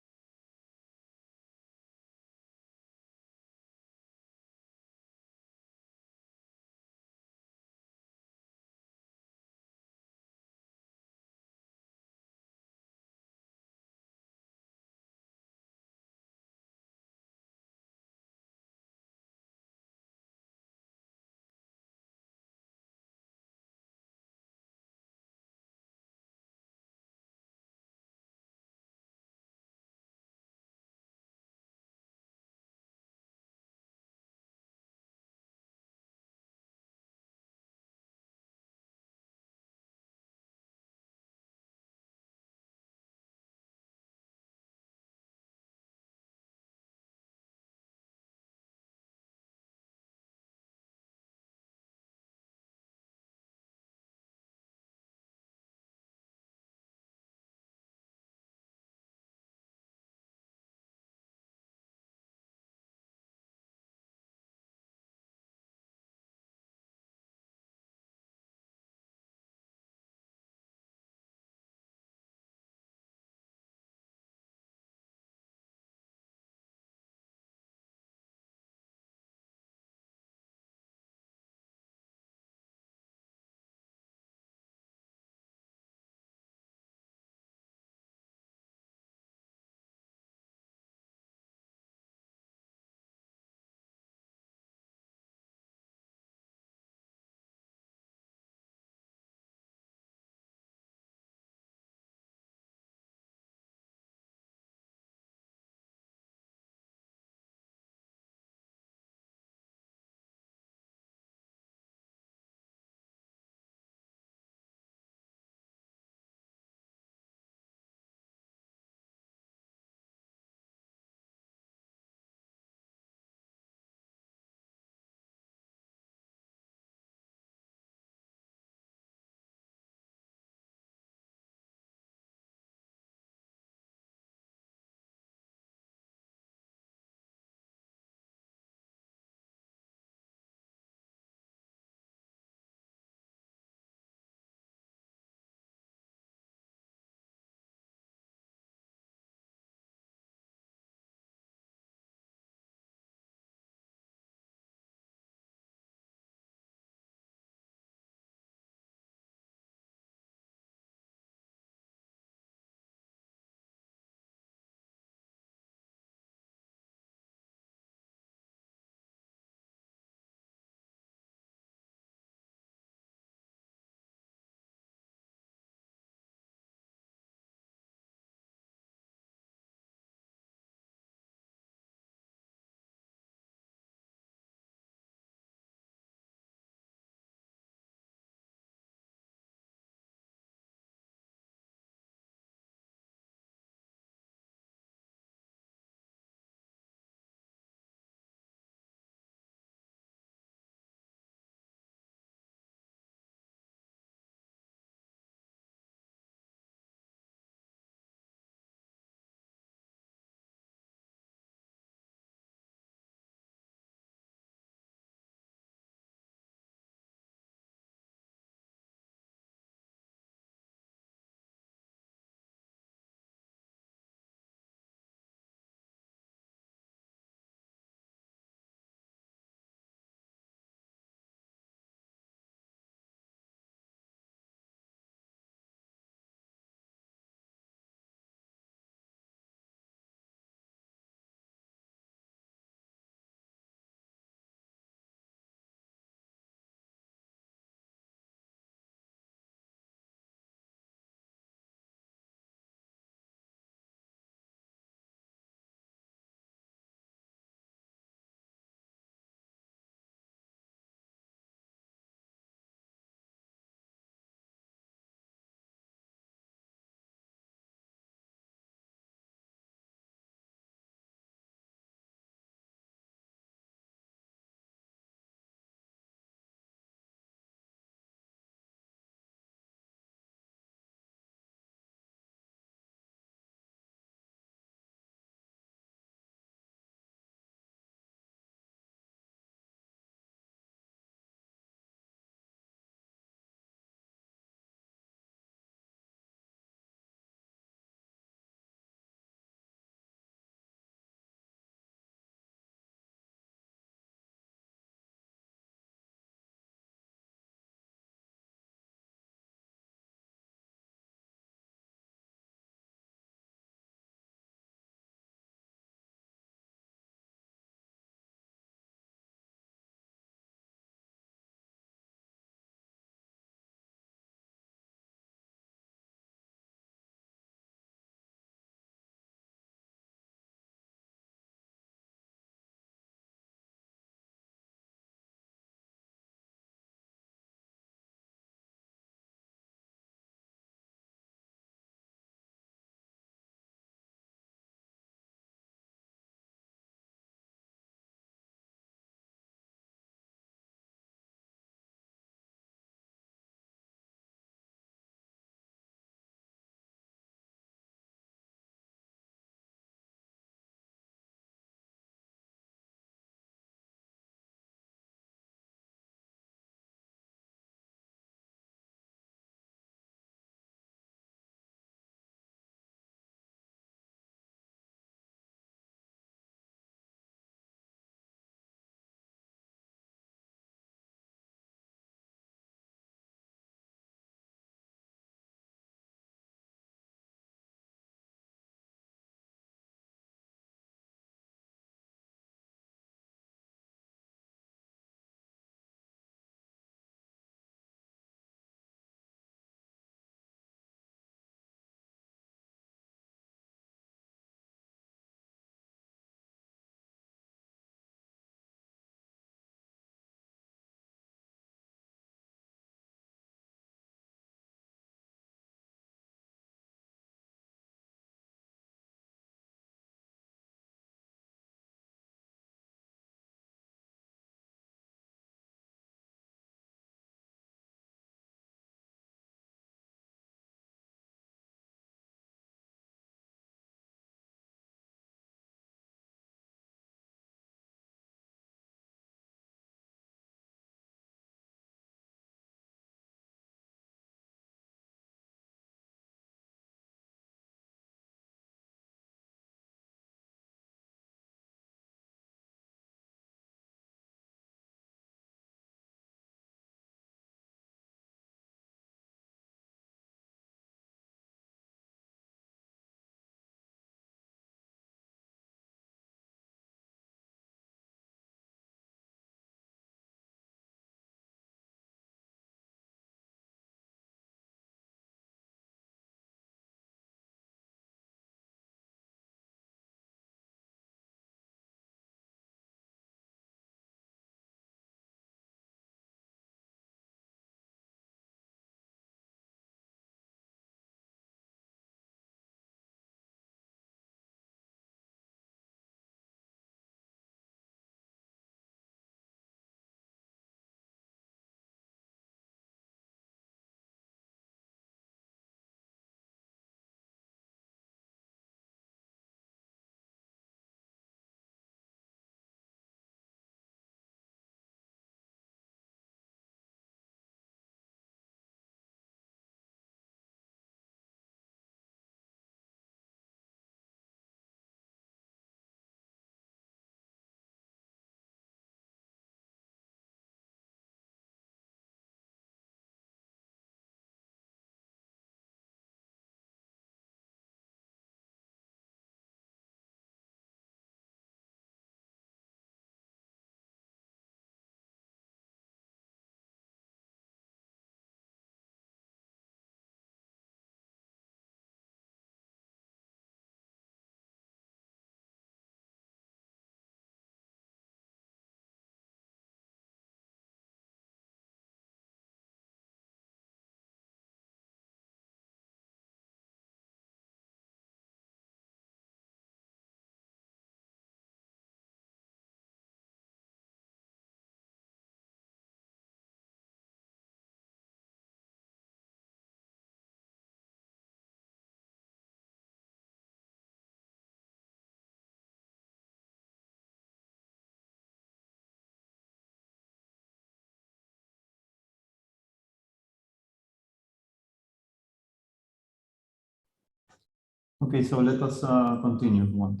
Okay, so let us continue if you want.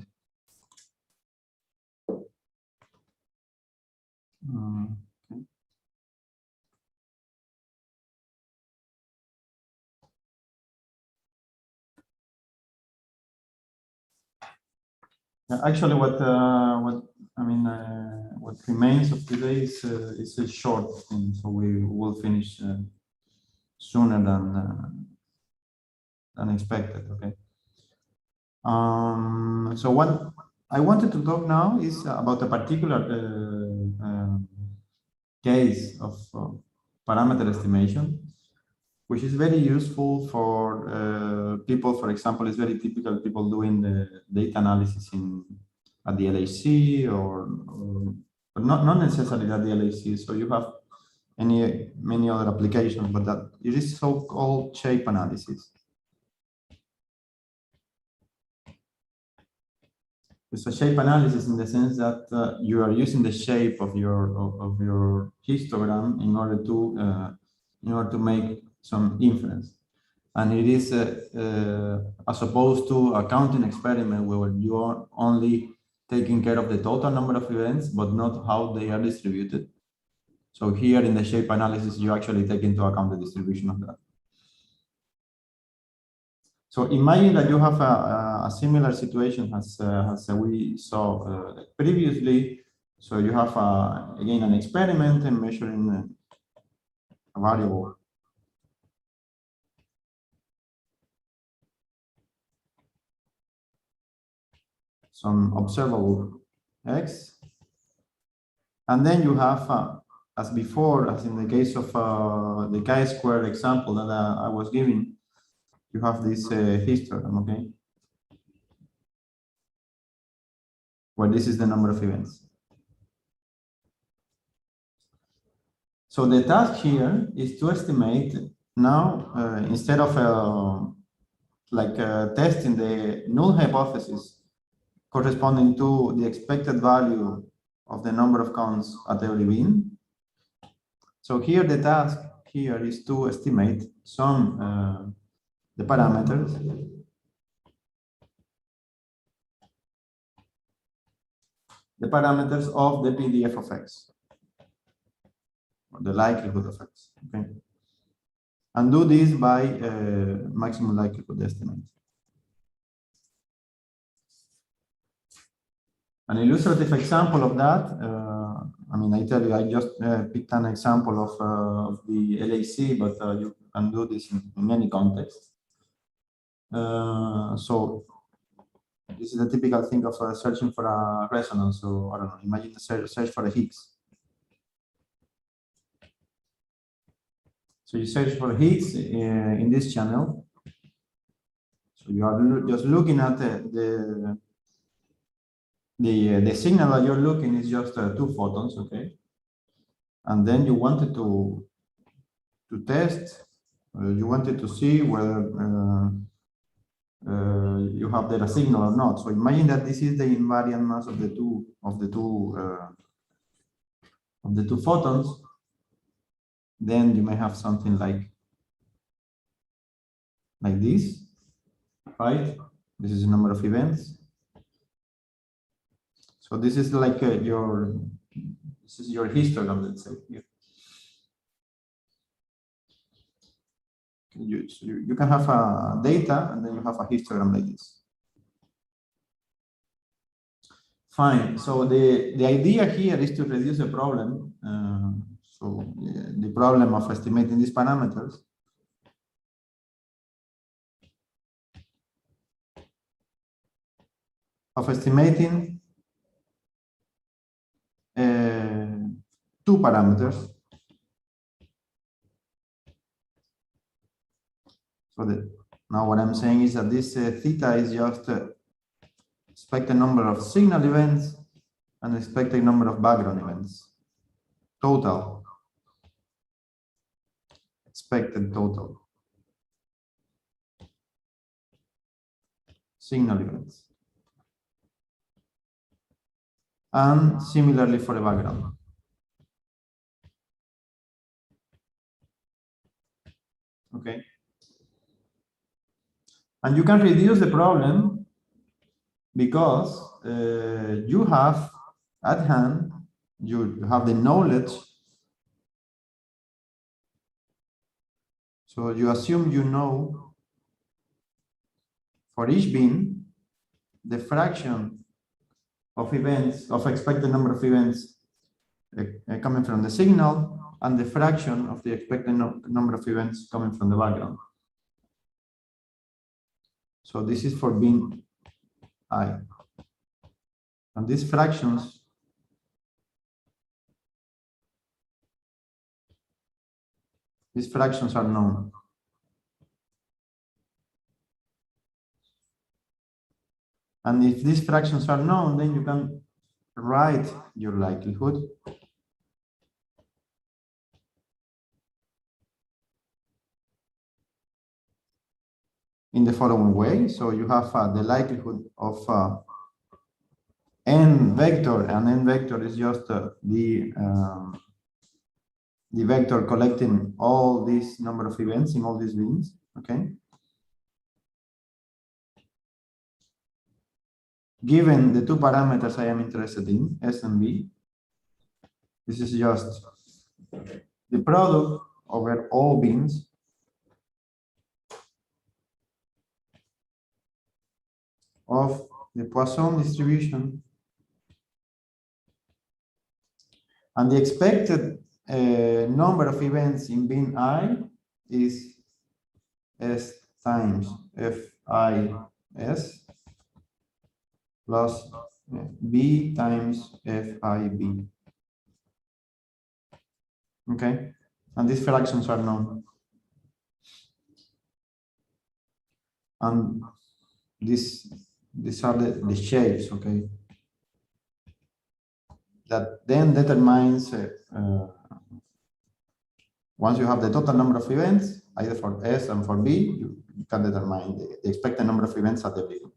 Okay. Actually, what I mean, what remains of today is a short thing, so we will finish sooner than expected. Okay. So what I wanted to talk now is about a particular case of parameter estimation, which is very useful for people. For example, it's very typical people doing the data analysis at the LHC but not necessarily at the LHC. So you have many other applications, but that it is so-called shape analysis. It's a shape analysis in the sense that you are using the shape of your histogram in order to make some inference, and it is as opposed to a counting experiment where you are only taking care of the total number of events, but not how they are distributed. So here in the shape analysis, you actually take into account the distribution of that. So imagine that you have a similar situation as we saw previously. So you have again an experiment and measuring a variable. Some observable x. And then you have, as before, as in the case of the chi-square example that I was giving, you have this histogram, okay? Where this is the number of events. So the task here is to estimate now, instead of testing the null hypothesis corresponding to the expected value of the number of counts at every bin. So here the task here is to estimate some the parameters of the PDF of x, or the likelihood of x, okay? And do this by maximum likelihood estimate. An illustrative example of that, I mean, I tell you, I just picked an example of the LAC, but you can do this in many contexts. So this is a typical thing of searching for a resonance. So I don't know, imagine a search for a Higgs. So you search for Higgs in this channel. So you are just looking at the signal that you're looking is just 2 photons, okay? And then you wanted to test, you wanted to see whether you have there a signal or not. So imagine that this is the invariant mass of the two photons. Then you may have something like this, right? This is the number of events. So this is like your histogram, let's say. Here. You can have a data and then you have a histogram like this. Fine. So the idea here is to reduce the problem. So the problem of estimating these parameters. Of estimating 2 parameters. So now what I'm saying is that this theta is just expected number of signal events and expected number of background events. Total. Expected total. Signal events. And similarly for the background. Okay. And you can reduce the problem because you have at hand, you have the knowledge. So you assume you know for each bin the fraction of events, of expected number of events coming from the signal, and the fraction of the expected number of events coming from the background. So this is for bin I. And these fractions are known. And if these fractions are known, then you can write your likelihood in the following way. So you have the likelihood of n vector, and n vector is just the vector collecting all these number of events in all these bins, okay? Given the two parameters I am interested in, S and B, this is just the product over all bins of the Poisson distribution and the expected number of events in bin I is S times FIS plus B times FIB. Okay, and these fractions are known. And these are the shapes, okay, that then determines, once you have the total number of events, either for S and for B, you can determine the expected number of events at the beginning.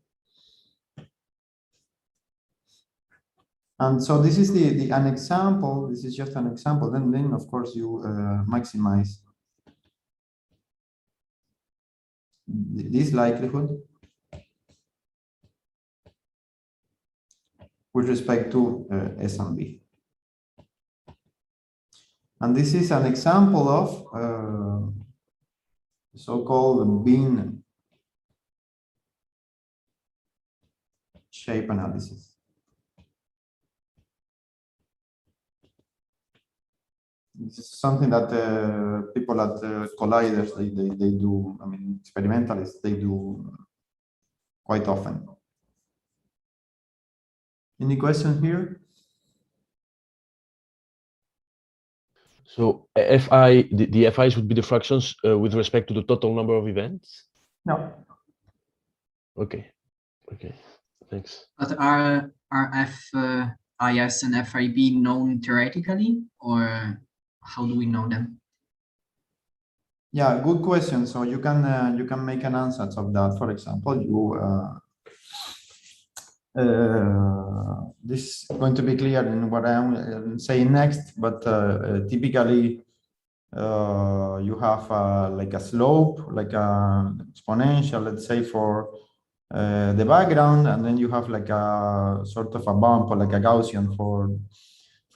And so this is an example. This is just an example. Then of course you maximize this likelihood with respect to S and B. And this is an example of so-called bin shape analysis. This is something that people at colliders, they do, I mean, experimentalists, they do quite often. Any question here? So FI, the FIs would be the fractions with respect to the total number of events? No. Okay, okay, thanks. But are FIS and FIB known theoretically, or how do we know them? Yeah, good question. So you can make an answer of that. For example, this is going to be clear in what I am saying next, but typically you have like a slope, like a exponential, let's say, for the background, and then you have like a sort of a bump or like a Gaussian for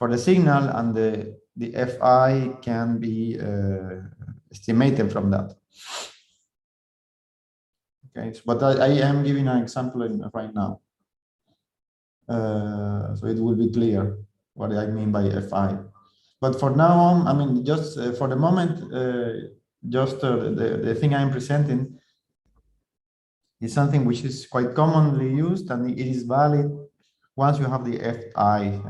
the signal, and the FI can be estimated from that. Okay, so, but I am giving an example right now. So it will be clear what I mean by FI. But for now on, I mean, just for the moment, the thing I'm presenting is something which is quite commonly used, and it is valid once you have the FI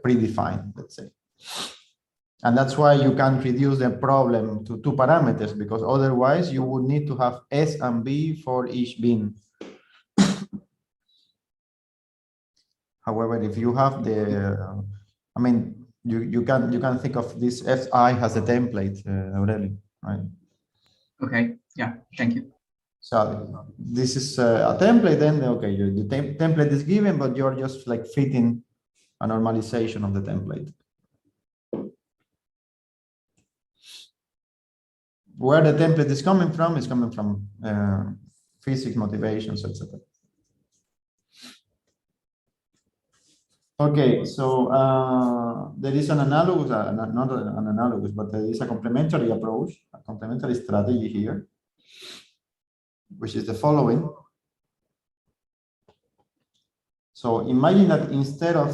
predefined, let's say. And that's why you can't reduce the problem to two parameters, because otherwise you would need to have S and B for each bin. However, if you have the, I mean, you can think of this FI as a template already, right? Okay, yeah, thank you. So this is a template, then okay, the template is given, but you're just like fitting a normalization of the template. where the template is coming from physics, motivations, etc. Okay, so there is an analogous, not an analogous, but there is a complementary approach, a complementary strategy here, which is the following. So imagine that instead of,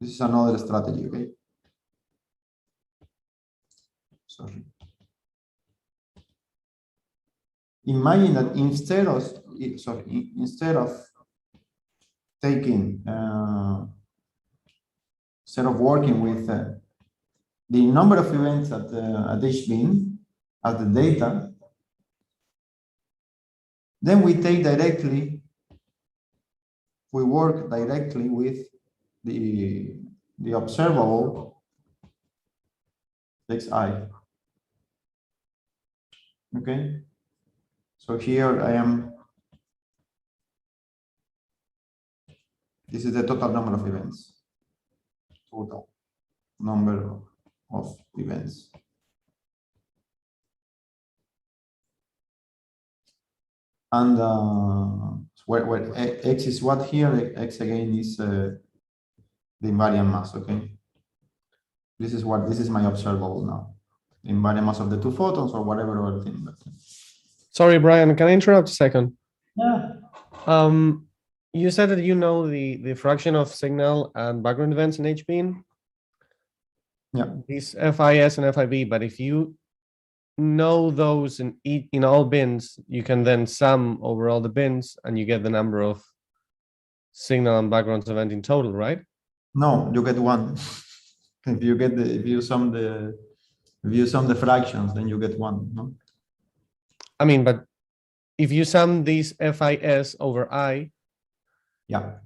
this is another strategy, okay? Sorry. Imagine that instead of taking, instead of working with the number of events at each bin as the data, then we work directly with the observable xi. Okay, so here I am. This is the total number of events. Total number of events. And where x is what here, x again is the invariant mass, okay? This is my observable now. The invariant mass of the two photons or whatever other thing. Sorry, Brian, can I interrupt a second? Yeah. You said that you know the fraction of signal and background events in HBin. Yeah. These FIS and FIB, but if you know those in all bins, you can then sum over all the bins and you get the number of signal and background event in total, right? No, you get one. If you sum the fractions, then you get one. No? I mean, but if you sum these FIS over I, yeah,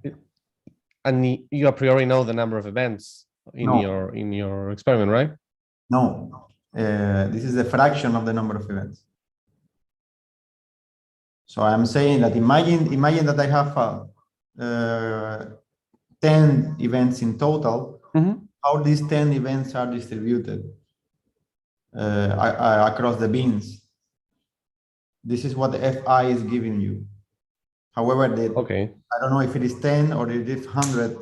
and you a priori know the number of events in your experiment, right? No, this is the fraction of the number of events. So I'm saying that imagine that I have 10 events in total. Mm-hmm. How these 10 events are distributed across the bins. This is what the FI is giving you. However, okay, I don't know if it is 10 or it is 100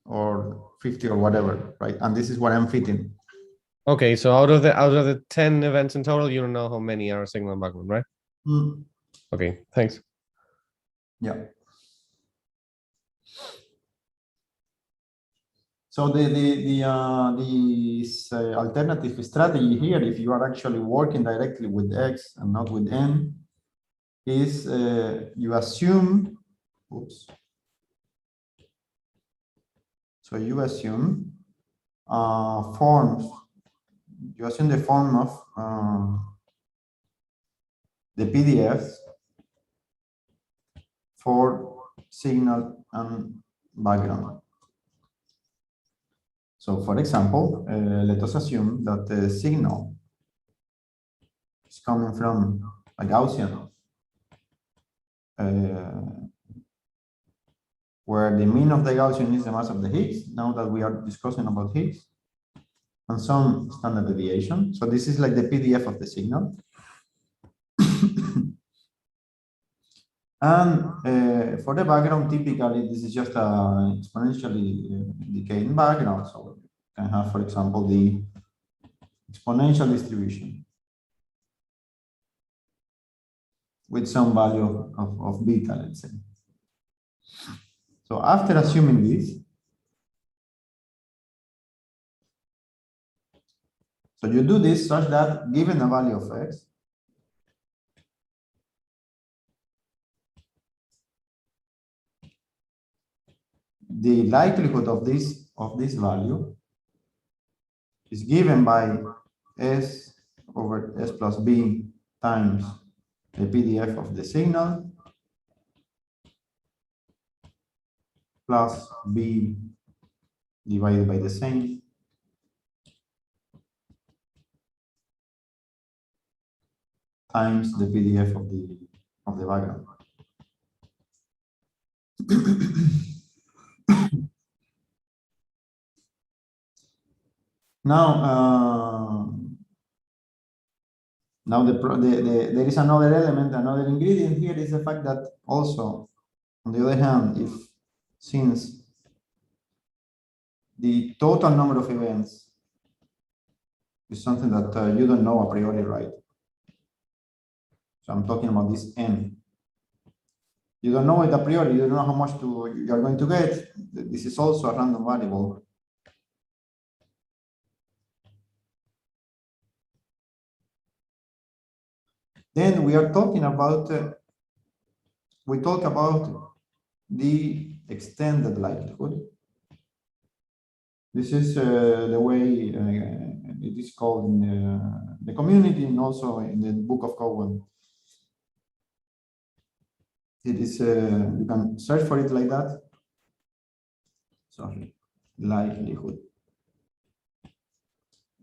or 50 or whatever, right? And this is what I'm fitting. Okay, so out of the 10 events in total, you don't know how many are signal and background, right? Mm. Okay, thanks. Yeah. So this alternative strategy here, if you are actually working directly with X and not with N, is you assume, oops. So you assume forms. You assume the form of the PDFs for signal and background. So, for example, let us assume that the signal is coming from a Gaussian, where the mean of the Gaussian is the mass of the Higgs, now that we are discussing about Higgs, and some standard deviation. So this is like the PDF of the signal. And for the background, typically, this is just an exponentially decaying background. So you can have, for example, the exponential distribution with some value of beta, let's say. So after assuming this, so you do this such that given a value of X, the likelihood of this value is given by S over S plus B times the PDF of the signal plus B divided by the same times the PDF of the background. Now, Now there is another element, another ingredient here is the fact that also, on the other hand, since the total number of events is something that you don't know a priori, right? So I'm talking about this n. You don't know it a priori, you don't know how much you are going to get. This is also a random variable. Then we are talking about, we talk about the extended likelihood. This is the way it is called in the community and also in the Book of Cowan. It is, you can search for it like that. Sorry, likelihood.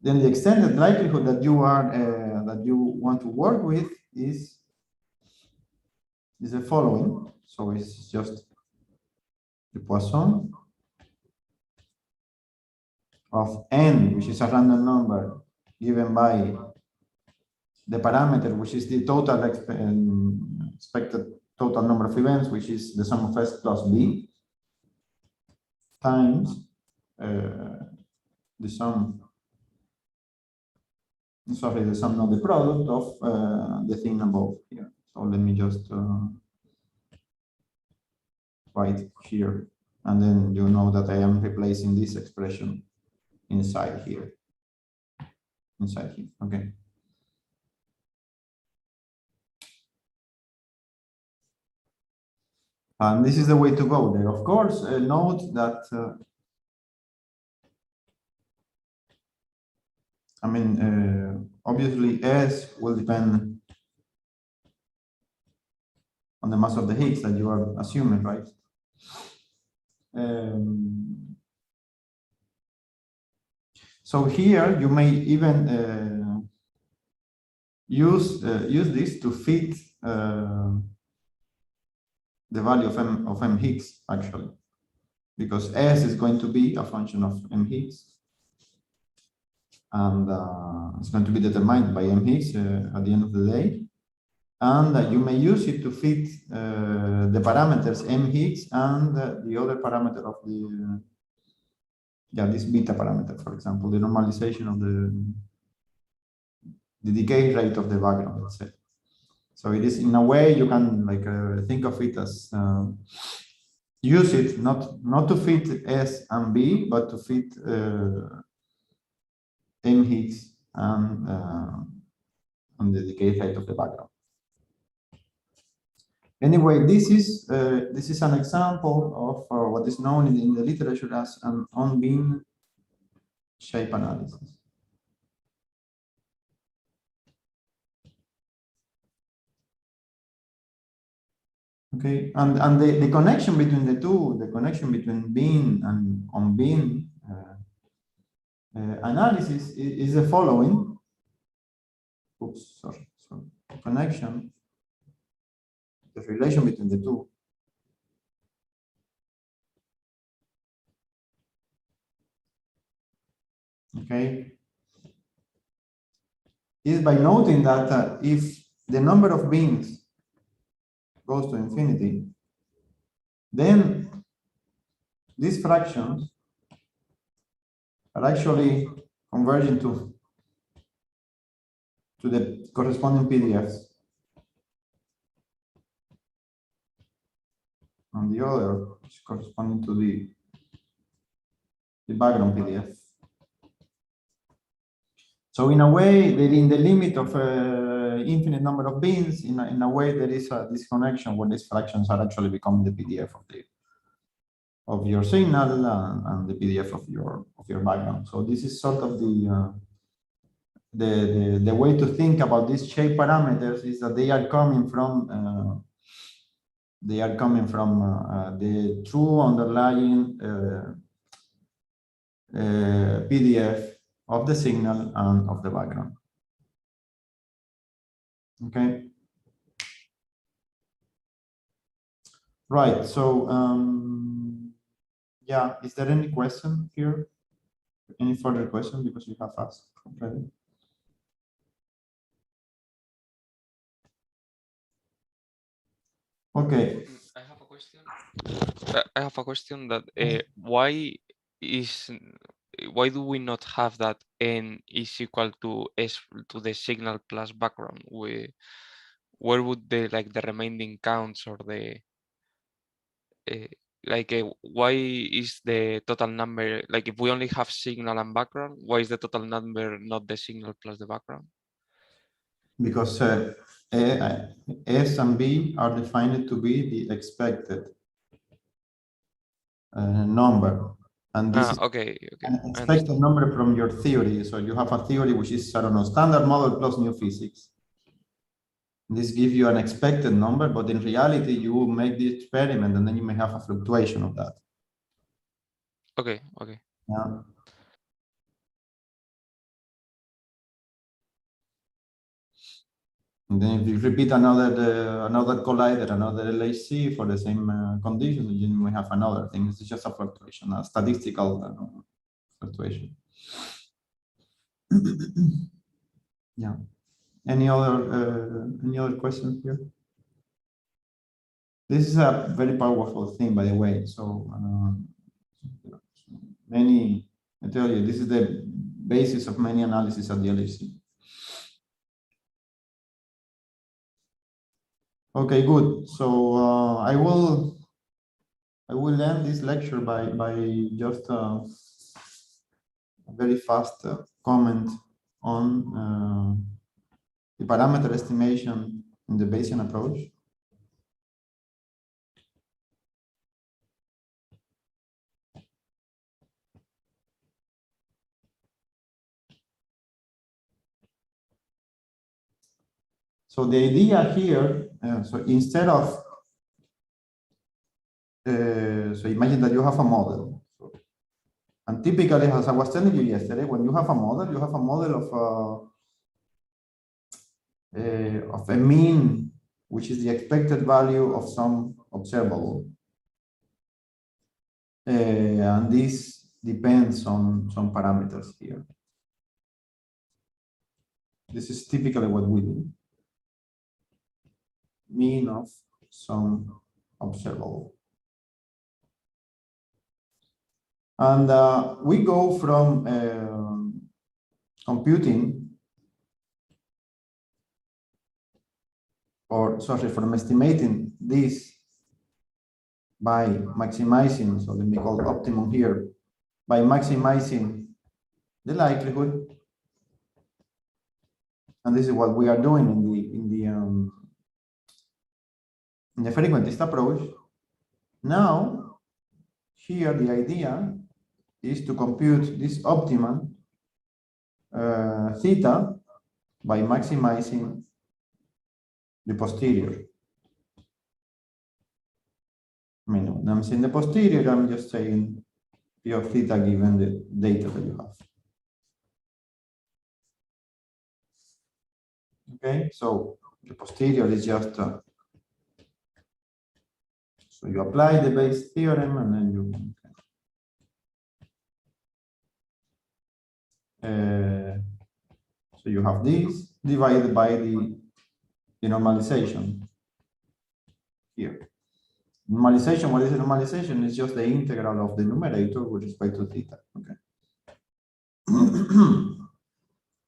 Then the extended likelihood that you want to work with is the following. So it's just the Poisson of n, which is a random number given by the parameter, which is the total expected total number of events, which is the sum of s plus b, times the sum of the product of the thing above here. So let me just write here, and then you know that I am replacing this expression inside here. Okay. And this is the way to go there. Of course, note that I mean, obviously S will depend on the mass of the Higgs that you are assuming, right? So here you may even use this to fit the value of m Higgs actually, because S is going to be a function of m Higgs, and it's going to be determined by m Higgs at the end of the day, and you may use it to fit the parameters m Higgs and the other parameter of the this beta parameter, for example, the normalization of the decay rate of the background, let's say. So it is, in a way, you can like think of it as use it not to fit S and B, but to fit m Higgs and the decay rate of the background. Anyway, this is an example of what is known in the literature as an on-beam shape analysis. Okay, and the connection between the two, the connection between beam and on-beam analysis is the following. Oops, sorry. So the connection, the relation between the two. Okay, is by noting that if the number of beams goes to infinity, then these fractions are actually converging to the corresponding PDFs. And the other is corresponding to the background PDF. So in a way, in the limit of infinite number of beams, in a way there is a disconnection where these fractions are actually becoming the PDF of your signal and the PDF of your background. So this is sort of the way to think about these shape parameters is that they are coming from the true underlying PDF of the signal and of the background. Okay. Right. So yeah, is there any question here? Any further question, because you have asked already? Okay. I have a question. I have a question that why do we not have that n is equal to s to the signal plus background? Where would the remaining counts or the why is the total number if we only have signal and background, why is the total number not the signal plus the background? Because S and B are defined to be the expected number, and this is Okay, an I expected understand. number from your theory. So you have a theory which is, I don't know, standard model plus new physics. This gives you an expected number, but in reality, you make the experiment and then you may have a fluctuation of that. Okay. Yeah. And then if you repeat another collider, another LHC for the same condition, then you may have another thing. It's just a fluctuation, a statistical fluctuation. Yeah. Any other questions here? This is a very powerful thing, by the way. So I tell you, this is the basis of many analysis at the LHC. Okay, good. So I will end this lecture by just a very fast comment on the parameter estimation in the Bayesian approach. So the idea here, so instead of, so imagine that you have a model. And typically, as I was telling you yesterday, when you have a model of a mean, which is the expected value of some observable. And this depends on some parameters here. This is typically what we do. Mean of some observable. And we go from computing, or sorry, from estimating this by maximizing, so let me call optimum here, by maximizing the likelihood. And this is what we are doing in the frequentist approach. Now, here the idea is to compute this optimum theta by maximizing the posterior. I mean, when I'm saying the posterior, I'm just saying P of theta given the data that you have. Okay, so the posterior is just so you apply the Bayes theorem and then you so you have this divided by the normalization here. Normalization, what is the normalization? It's just the integral of the numerator with respect to theta. Okay.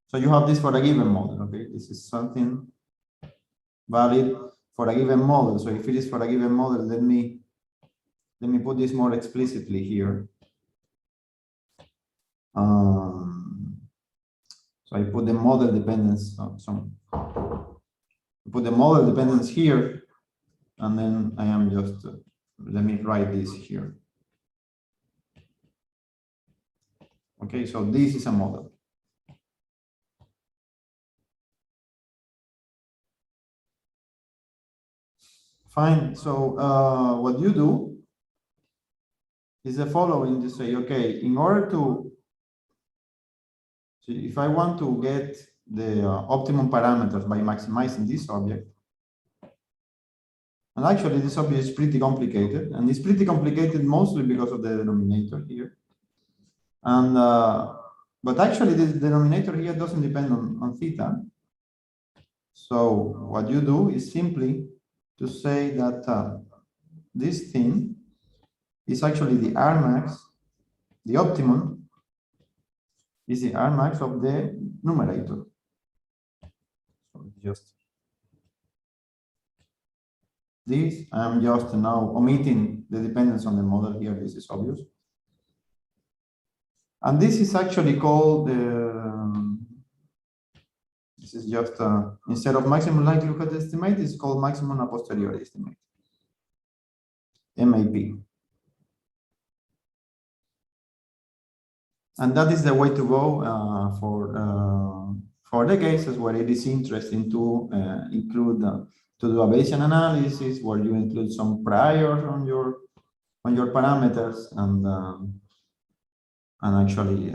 So you have this for a given model. Okay, this is something valid for a given model. So if it is for a given model, let me put this more explicitly here. So I put the model dependence. Put the model dependence here, and then I am just let me write this here. Okay, so this is a model. Fine. So what you do is the following: you say, okay, in order to, so if I want to get the optimum parameters by maximizing this object, and actually this object is pretty complicated, and it's pretty complicated mostly because of the denominator here. And but actually the denominator here doesn't depend on theta. So what you do is simply to say that this thing is actually the Rmax, the optimum is the Rmax of the numerator. So just this, I'm just now omitting the dependence on the model here. This is obvious. And this is actually called, this is just, instead of maximum likelihood estimate, it's called maximum a posteriori estimate, MAP. And that is the way to go for the cases where it is interesting to include, to do a Bayesian analysis, where you include some priors on your parameters and actually,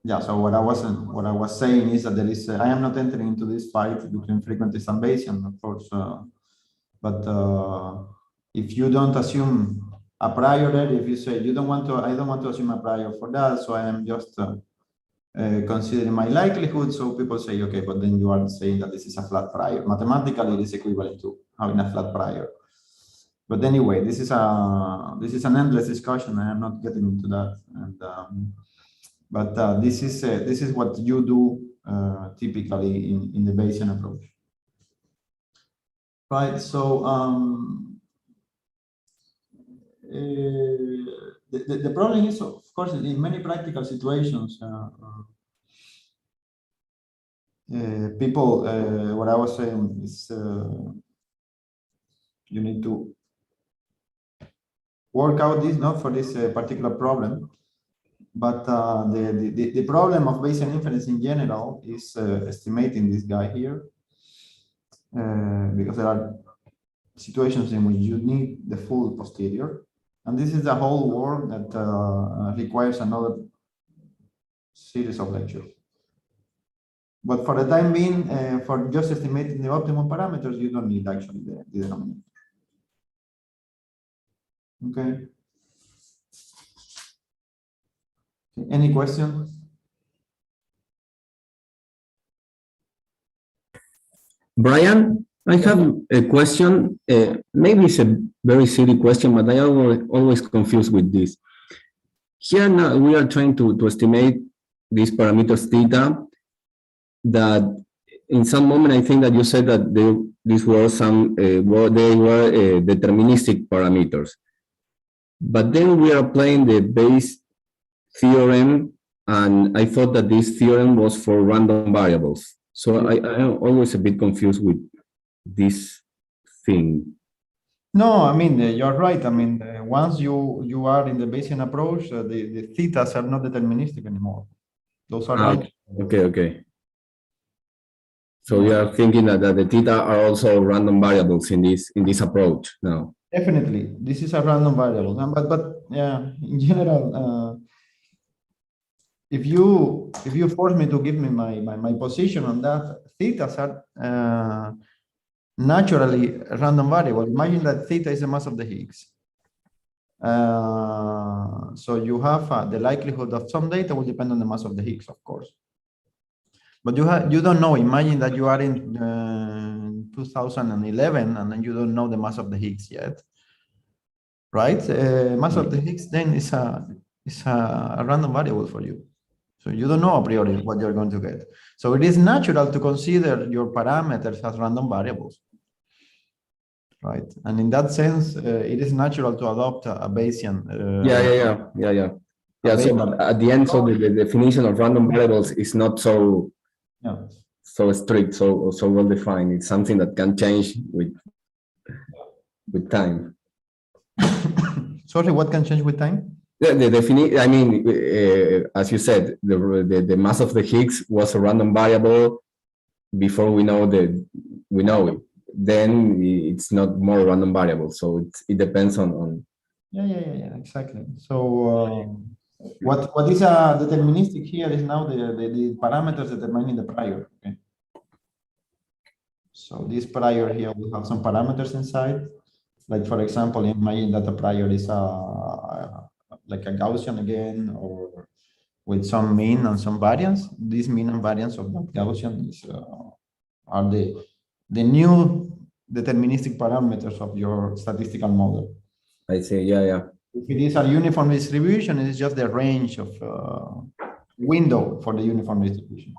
yeah. So what I was saying is that there is, I am not entering into this fight between frequentist and Bayesian, of course, but if you don't assume a priori, if you say you don't want to, I don't want to assume a prior for that, so I am just considering my likelihood. So people say, okay, but then you are saying that this is a flat prior. Mathematically, it is equivalent to having a flat prior. But anyway, this is an endless discussion. I am not getting into that. And but this is what you do typically in the Bayesian approach, right? So the problem is, of course, in many practical situations, people, what I was saying is you need to work out this, not for this particular problem, but the problem of Bayesian inference in general is estimating this guy here, because there are situations in which you need the full posterior. And this is the whole work that requires another series of lectures. But for the time being, for just estimating the optimum parameters, you don't need actually the denominator. Okay. Any questions? Brian, I have a question. Maybe it's a very silly question, but I always confused with this. Here now we are trying to estimate these parameters theta. That in some moment I think that you said that these were they were deterministic parameters. But then we are applying the Bayes theorem, and I thought that this theorem was for random variables. So I'm always a bit confused with this thing. No, I mean, you're right. I mean, once you are in the Bayesian approach, the thetas are not deterministic anymore. Those are okay. So you are thinking that the theta are also random variables in this approach now. Definitely, this is a random variable. But yeah, in general, if you force me to give me my position on that, thetas are naturally random variable. Imagine that theta is the mass of the Higgs. So you have the likelihood of some data will depend on the mass of the Higgs, of course. But you don't know. Imagine that you are in 2011 and then you don't know the mass of the Higgs yet, right? Mass of the Higgs then is a random variable for you. So you don't know a priori what you're going to get. So it is natural to consider your parameters as random variables, right? And in that sense, it is natural to adopt a Bayesian. Yeah. So but at the end, so the definition of random variables is not so strict, so well defined. It's something that can change with time. Sorry, what can change with time? The definition. I mean, as you said, the mass of the Higgs was a random variable before we know it. Then it's not more random variable. So it depends on. Yeah, exactly. So what is deterministic here is now the parameters determining the prior. Okay. So this prior here will have some parameters inside. Like for example, imagine that the prior is like a Gaussian again, or with some mean and some variance. This mean and variance of that Gaussian are the the new deterministic parameters of your statistical model. I see. Yeah. If it is a uniform distribution, it is just the range of window for the uniform distribution.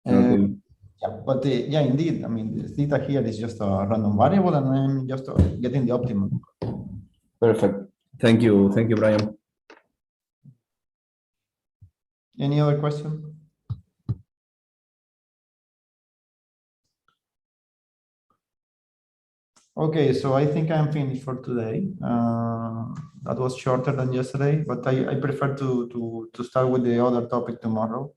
Okay. Yeah, but yeah, indeed. I mean, the theta here is just a random variable, and I'm just getting the optimum. Perfect. Thank you, Brian. Any other question? Okay, so I think I'm finished for today. That was shorter than yesterday, but I prefer to start with the other topic tomorrow.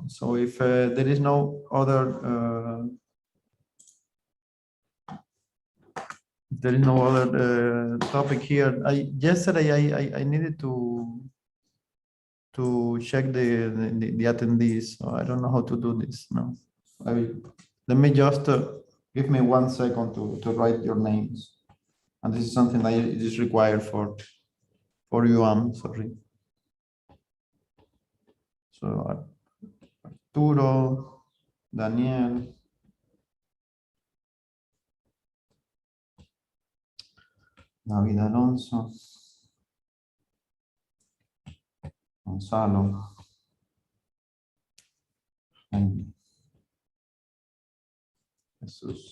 So if there is no other topic here, yesterday I needed to check the attendees. So I don't know how to do this now. Let me just give me 1 second to write your names, and this is something that is required for you. I'm sorry. So Arturo, Daniel, David Alonso, Gonzalo, Jaime, Jesús.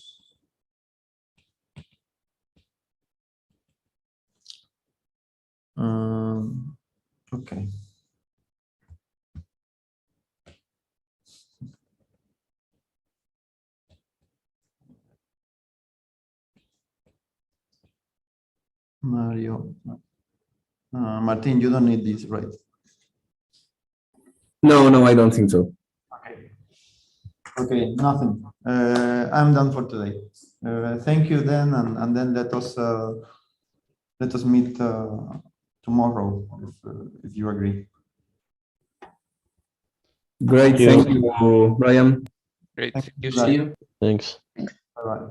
Okay. Mario, Martin, you don't need this, right? No, I don't think so. Okay, nothing. I'm done for today. Thank you then, and then let us meet tomorrow if you agree. Great. Thank you, Brian. Great. Thank Thank you. you, See guys. you. Thanks. Bye-bye.